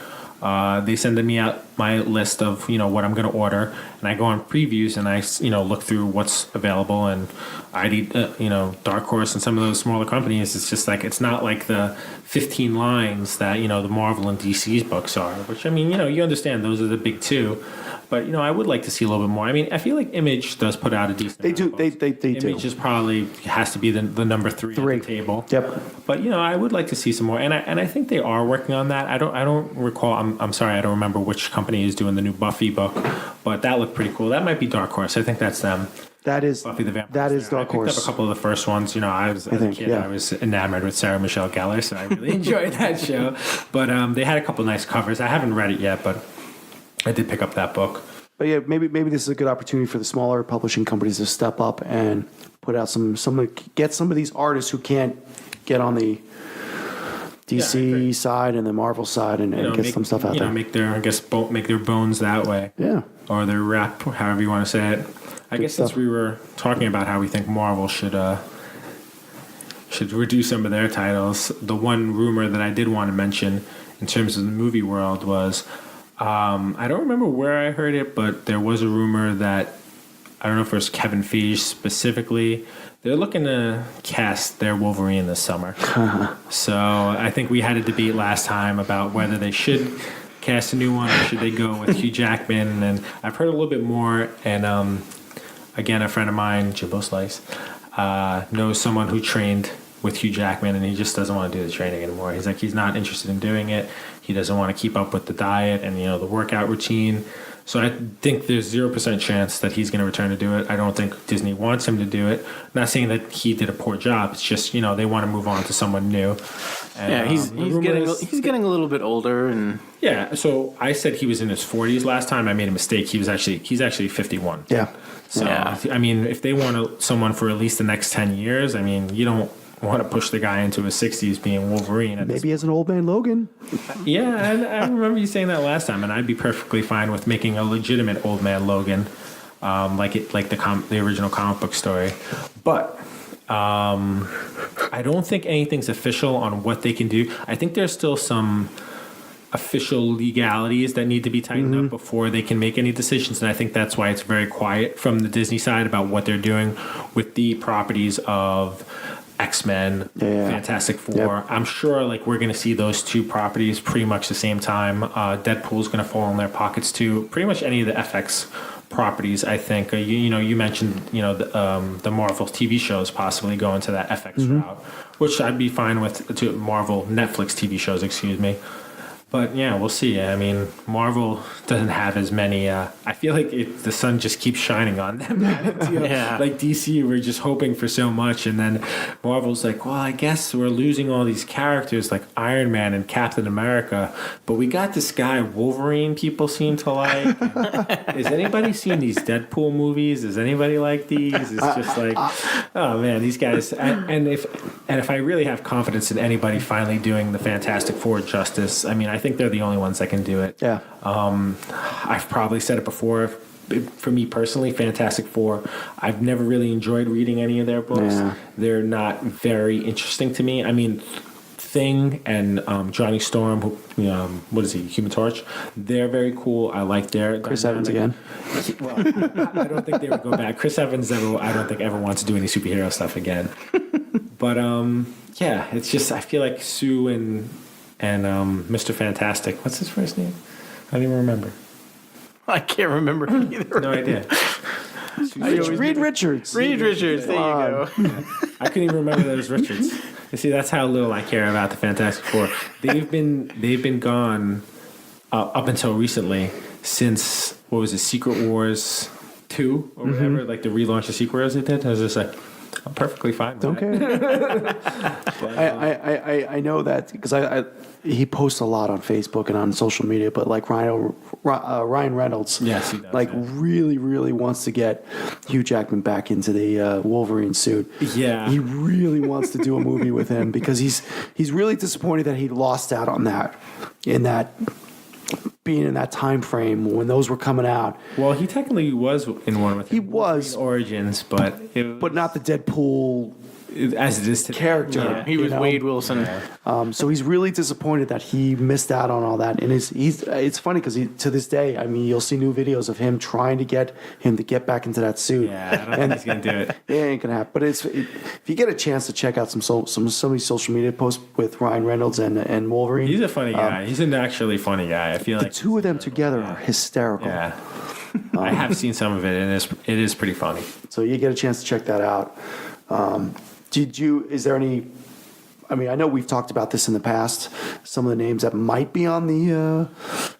They send me out my list of what I'm going to order, and I go on previews and I look through what's available. And Dark Horse and some of those smaller companies, it's just like it's not like the 15 lines that the Marvel and DC's books are. Which you understand those are the big two. But I would like to see a little bit more. I mean, I feel like Image does put out a decent. They do. They Image do. is probably has to be the number three at the table. Yep. But I would like to see some more, and I think they are working on that. I don't recall. I'm sorry, I don't remember which company is doing the new Buffy book, but that looked pretty cool. That might be Dark Horse. I think that's them. That is Buffy the Vampire. That is Dark Horse. I picked up a couple of the first ones. I was as a kid. I was enamored with Sarah Michelle Gellar, so I really enjoyed that show. But they had a couple nice covers. I haven't read it yet, but I did pick up that book. But yeah, maybe this is a good opportunity for the smaller publishing companies to step up and put out get some of these artists who can't get on the DC side and the Marvel side and get some stuff out there. Make their bones that way. Yeah. Or their rep, however you want to say it. I guess since we were talking about how we think Marvel should reduce some of their titles, the one rumor that I did want to mention in terms of the movie world was, I don't remember where I heard it, but there was a rumor that, I don't know if it was Kevin Feige specifically, they're looking to cast their Wolverine this summer. So I think we had a debate last time about whether they should cast a new one or should they go with Hugh Jackman. And I've heard a little bit more. And again, a friend of mine, Jimbo Slice, knows someone who trained with Hugh Jackman, and he just doesn't want to do the training anymore. He's like, he's not interested in doing it. He doesn't want to keep up with the diet and the workout routine. So I think there's 0% chance that he's going to return to do it. I don't think Disney wants him to do it. I'm not saying that he did a poor job. It's just they want to move on to someone new. And, he's getting a little bit older, and So I said he was in his 40s last time. I made a mistake. He's actually 51. Yeah. So I mean, if they want someone for at least the next 10 years, I mean, you don't want to push the guy into his 60s being Wolverine. Maybe as an old man Logan. Yeah, I remember you saying that last time, and I'd be perfectly fine with making a legitimate old man Logan, like the original comic book story. But I don't think anything's official on what they can do. I think there's still some official legalities that need to be tightened up before they can make any decisions, and I think that's why it's very quiet from the Disney side about what they're doing with the properties of X-Men, Fantastic Four. Yep. I'm sure we're going to see those two properties pretty much the same time. Deadpool's going to fall in their pockets too. Pretty much any of the FX properties, I think. You mentioned the Marvel TV shows possibly going to that FX route, which I'd be fine with. To Marvel Netflix TV shows, excuse me. But yeah, we'll see. I mean, Marvel doesn't have as many. I feel like the sun just keeps shining on them. Like DC, we're just hoping for so much, and then Marvel's like, well, I guess we're losing all these characters like Iron Man and Captain America, but we got this guy Wolverine. People seem to like. Has anybody seen these Deadpool movies? Does anybody like these? It's just like, oh man, these guys. And if I really have confidence in anybody finally doing the Fantastic Four justice, I mean, I think they're the only ones that can do it. Yeah. I've probably said it before. For me personally, Fantastic Four, I've never really enjoyed reading any of their books. Yeah. They're not very interesting to me. I mean, Thing and Johnny Storm, what is he, Human Torch? They're very cool. I like their Chris Evans again. Well, I don't think they would go back. Chris Evans, I don't think ever wants to do any superhero stuff again. But yeah, it's just I feel like Sue and Mr. Fantastic. What's his first name? I don't even remember. I can't remember either. No idea. Reed Richards. Reed Richards. There you go. I couldn't even remember that it was Richards. You see, that's how little I care about the Fantastic Four. They've been gone up until recently since what was it, Secret Wars 2 or whatever, like the relaunch of Secret Wars they did. I was just like, I'm perfectly fine with Okay. I know that because he posts a lot on Facebook and on social media, but like Ryan Reynolds, yes, he does, really wants to get Hugh Jackman back into the Wolverine suit. Yeah, he really wants to do a movie with him because he's really disappointed that he lost out on that being in that time frame when those were coming out. Well, he technically was in one with him. He was Origins, but not the Deadpool as it is today. character. Yeah. He was Wade Wilson. So he's really disappointed that he missed out on all that. And it's funny because to this day, I mean, you'll see new videos of him trying to get back into that suit. Yeah, I don't think he's gonna do it. It ain't gonna happen. But if you get a chance to check out some of these social media posts with Ryan Reynolds and Wolverine, He's a funny guy. He's an actually funny guy. I feel the like two of them together are hysterical. Yeah. I have seen some of it, and it is pretty funny. So you get a chance to check that out. Is there any, I mean, I know we've talked about this in the past, some of the names that might be on the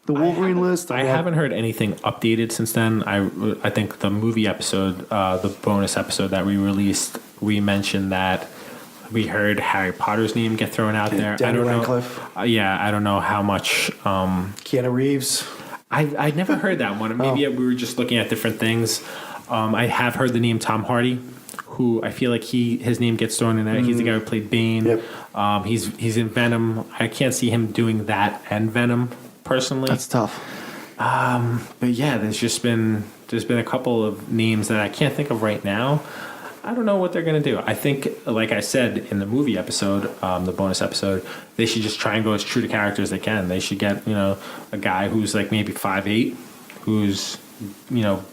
Wolverine list. I haven't heard anything updated since then. I think the movie episode, the bonus episode that we released, we mentioned that we heard Harry Potter's name get thrown out there. Daniel I don't Radcliffe. know. I don't know how much. Keanu Reeves. I never heard that one. Maybe we were just looking at different things. I have heard the name Tom Hardy, who I feel like his name gets thrown in there. He's the guy who played Bane. Yep. He's in Venom. I can't see him doing that and Venom personally. That's tough. But yeah, there's been a couple of names that I can't think of right now. I don't know what they're going to do. I think, like I said in the movie episode, the bonus episode, they should just try and go as true to character as they can. They should get, a guy who's like maybe 5'8", who's,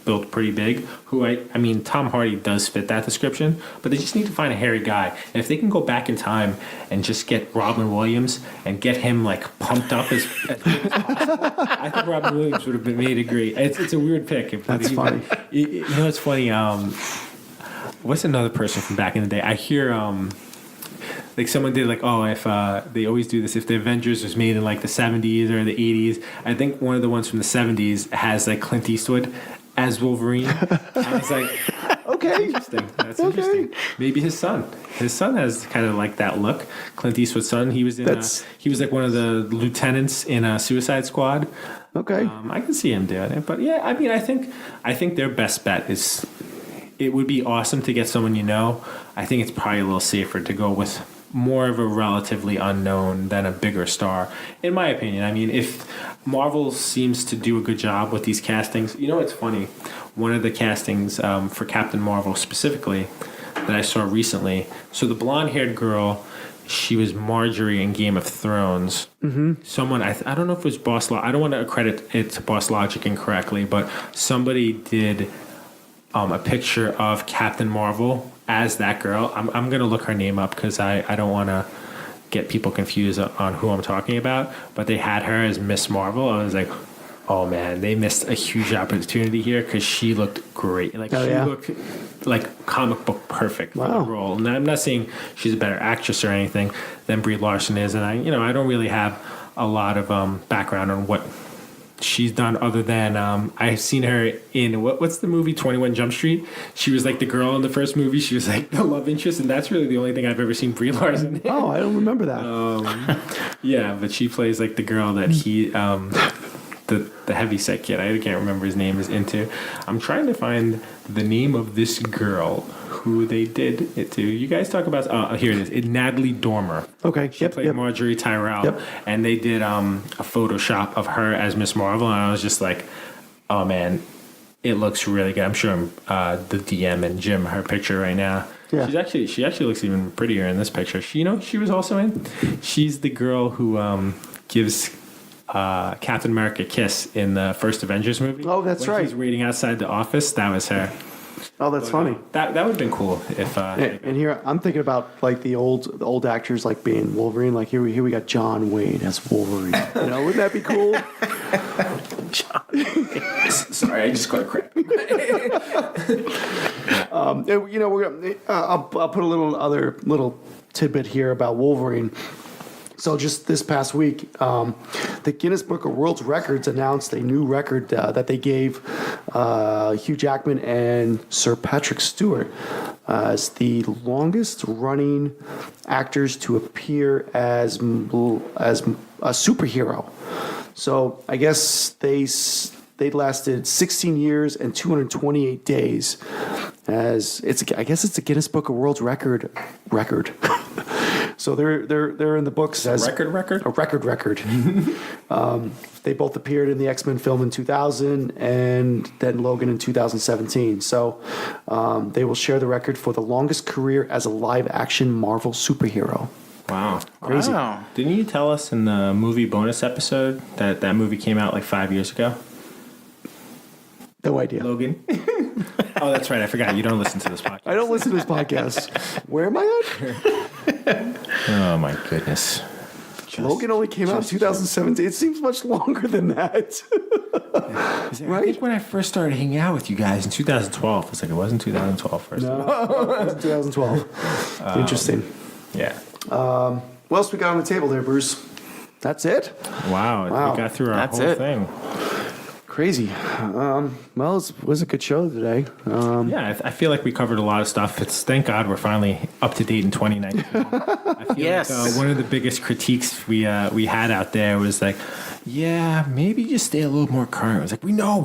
built pretty big, who I mean, Tom Hardy does fit that description, but they just need to find a hairy guy. And if they can go back in time and just get Robin Williams and get him like pumped up as big as possible, I think Robin Williams would have been made a great. It's a weird pick. That's funny. It's funny. What's another person from back in the day? I hear like someone did like, if they always do this, if the Avengers was made in like the 70s or the 80s, I think one of the ones from the 70s has like Clint Eastwood as Wolverine. I was like, okay, interesting. That's interesting. Maybe his son has kind of like that look. Clint Eastwood's son. He was in. He was like one of the lieutenants in a Suicide Squad. Okay, I can see him doing it. But yeah, I mean, I think their best bet is. It would be awesome to get someone I think it's probably a little safer to go with more of a relatively unknown than a bigger star, in my opinion. I mean, if Marvel seems to do a good job with these castings, it's funny. One of the castings for Captain Marvel specifically that I saw recently, so the blonde-haired girl, she was Marjorie in Game of Thrones. Mm-hmm. Someone, I don't know if it was Boss Logic. I don't want to accredit it to Boss Logic incorrectly, but somebody did a picture of Captain Marvel as that girl. I'm going to look her name up because I don't want to get people confused on who I'm talking about. But they had her as Miss Marvel. I was like, oh man, they missed a huge opportunity here because she looked great. Like looked like comic book perfect for the role. And I'm not saying she's a better actress or anything than Brie Larson is. And I don't really have a lot of background on what she's done other than I've seen her in what's the movie 21 Jump Street. She was like the girl in the first movie. She was like the love interest, and that's really the only thing I've ever seen Brie Larson in. Oh, I don't remember that. Yeah, but she plays like the girl that he the heavyset kid, I can't remember his name, is into. I'm trying to find the name of this girl who they did it to. You guys talk about, here it is. It's Natalie Dormer. Okay. She played Marjorie Tyrell, and they did a Photoshop of her as Miss Marvel, and I was just like, oh man, it looks really good. I'm showing the DM and Jim her picture right now. Yeah. She actually looks even prettier in this picture. She was also in. She's the girl who gives Captain America a kiss in the first Avengers movie. Oh, that's right. He's waiting outside the office. That was her. Oh, that's funny. That would have been cool if. And here I'm thinking about like the old actors like being Wolverine. Like here we got John Wayne as Wolverine. Wouldn't that be cool? Sorry, I just got a crap. We're gonna. I'll put a little tidbit here about Wolverine. So just this past week, the Guinness Book of World Records announced a new record that they gave Hugh Jackman and Sir Patrick Stewart as the longest-running actors to appear as a superhero. So I guess they lasted 16 years and 228 days. I guess it's a Guinness Book of World Record. So they're in the books as Record? a record. They both appeared in the X-Men film in 2000 and then Logan in 2017. So they will share the record for the longest career as a live-action Marvel superhero. Wow. Crazy. Wow. Didn't you tell us in the movie bonus episode that movie came out like 5 years ago? No idea. Logan? Oh, that's right. I forgot. You don't listen to this podcast. I don't listen to this podcast. Where am I at? Oh, my goodness. Logan only came out in 2017. It seems much longer than that. I think when I first started hanging out with you guys in 2012, it's like it wasn't 2012 first. No, it was 2012. Interesting. Yeah. What else we got on the table there, Bruce? That's it? Wow. We got through our That's whole it. thing. Crazy. Well, it was a good show today. Yeah, I feel like we covered a lot of stuff. Thank God we're finally up to date in 2019. I feel Yes. like one of the biggest critiques we had out there was like, yeah, maybe just stay a little more current. It was like, we know.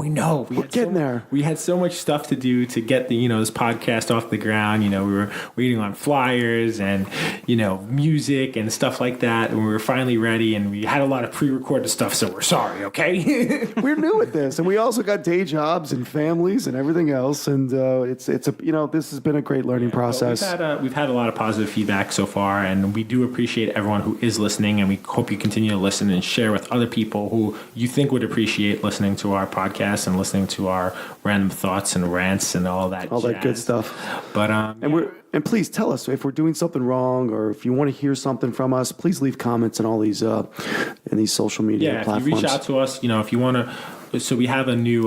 We're getting there. We had so much stuff to do to get this podcast off the ground. We were waiting on flyers and music and stuff like that, and we were finally ready. And we had a lot of pre-recorded stuff, so we're sorry. Okay. We're new at this, and we also got day jobs and families and everything else. And it's a this has been a great learning process. We've had a lot of positive feedback so far, and we do appreciate everyone who is listening, and we hope you continue to listen and share with other people who you think would appreciate listening to our podcast and listening to our random thoughts and rants and all that Good stuff. But And please tell us if we're doing something wrong, or if you want to hear something from us. Please leave comments on all these in these social media platforms. If you reach out to us, if you want to. So we have a new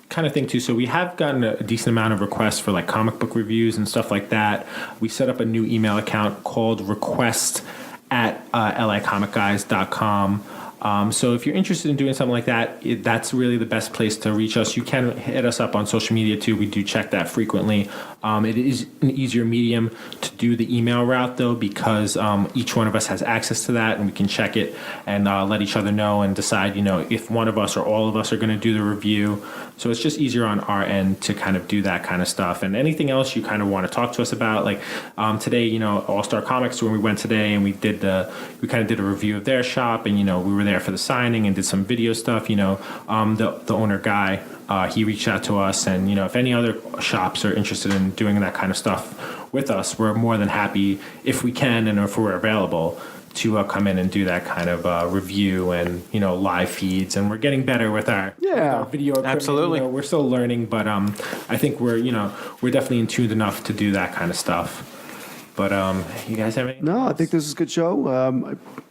kind of thing too. So we have gotten a decent amount of requests for like comic book reviews and stuff like that. We set up a new email account called request@licomicguys.com. So if you're interested in doing something like that, that's really the best place to reach us. You can hit us up on social media too. We do check that frequently. It is an easier medium to do the email route though, because each one of us has access to that, and we can check it and let each other know and decide, if one of us or all of us are going to do the review. So it's just easier on our end to kind of do that kind of stuff. And anything else you kind of want to talk to us about, like today, All Star Comics, when we went today and we kind of did a review of their shop, and we were there for the signing and did some video stuff. The owner guy, he reached out to us, and if any other shops are interested in doing that kind of stuff with us, we're more than happy, if we can and if we're available, to come in and do that kind of review and live feeds. And we're getting better with our video equipment. Absolutely. We're still learning, but I think we're definitely in tuned enough to do that kind of stuff. But you guys have any? No, I think this is a good show.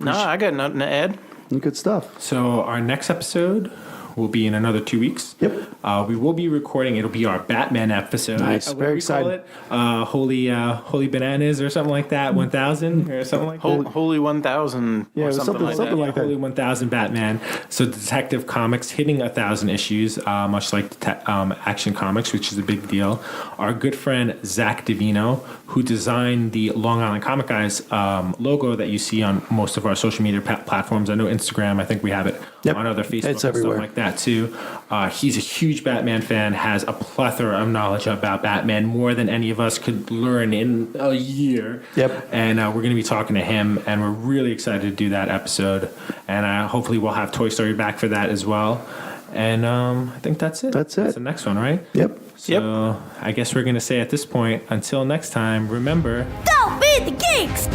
I got nothing to add. Good stuff. So our next episode will be in another 2 weeks. Yep. We will be recording. It'll be our Batman episode. Nice. What Very do we call excited. it? Holy Bananas or something like that. 1000 or something like that. Holy 1000. Yeah, it was something like that. Holy 1000 Batman. So Detective Comics hitting 1,000 issues, much like Action Comics, which is a big deal. Our good friend Zach Divino, who designed the Long Island Comic Guys logo that you see on most of our social media platforms. I know Instagram. I think we have it on other Facebook It's and everywhere. stuff like that too. He's a huge Batman fan, has a plethora of knowledge about Batman, more than any of us could learn in a year. Yep. And we're going to be talking to him, and we're really excited to do that episode. And hopefully we'll have Toy Story back for that as well. And I think that's it. That's it. That's the next one, right? Yep. So I guess we're going to say at this point, until next time, remember... Don't be the geeks!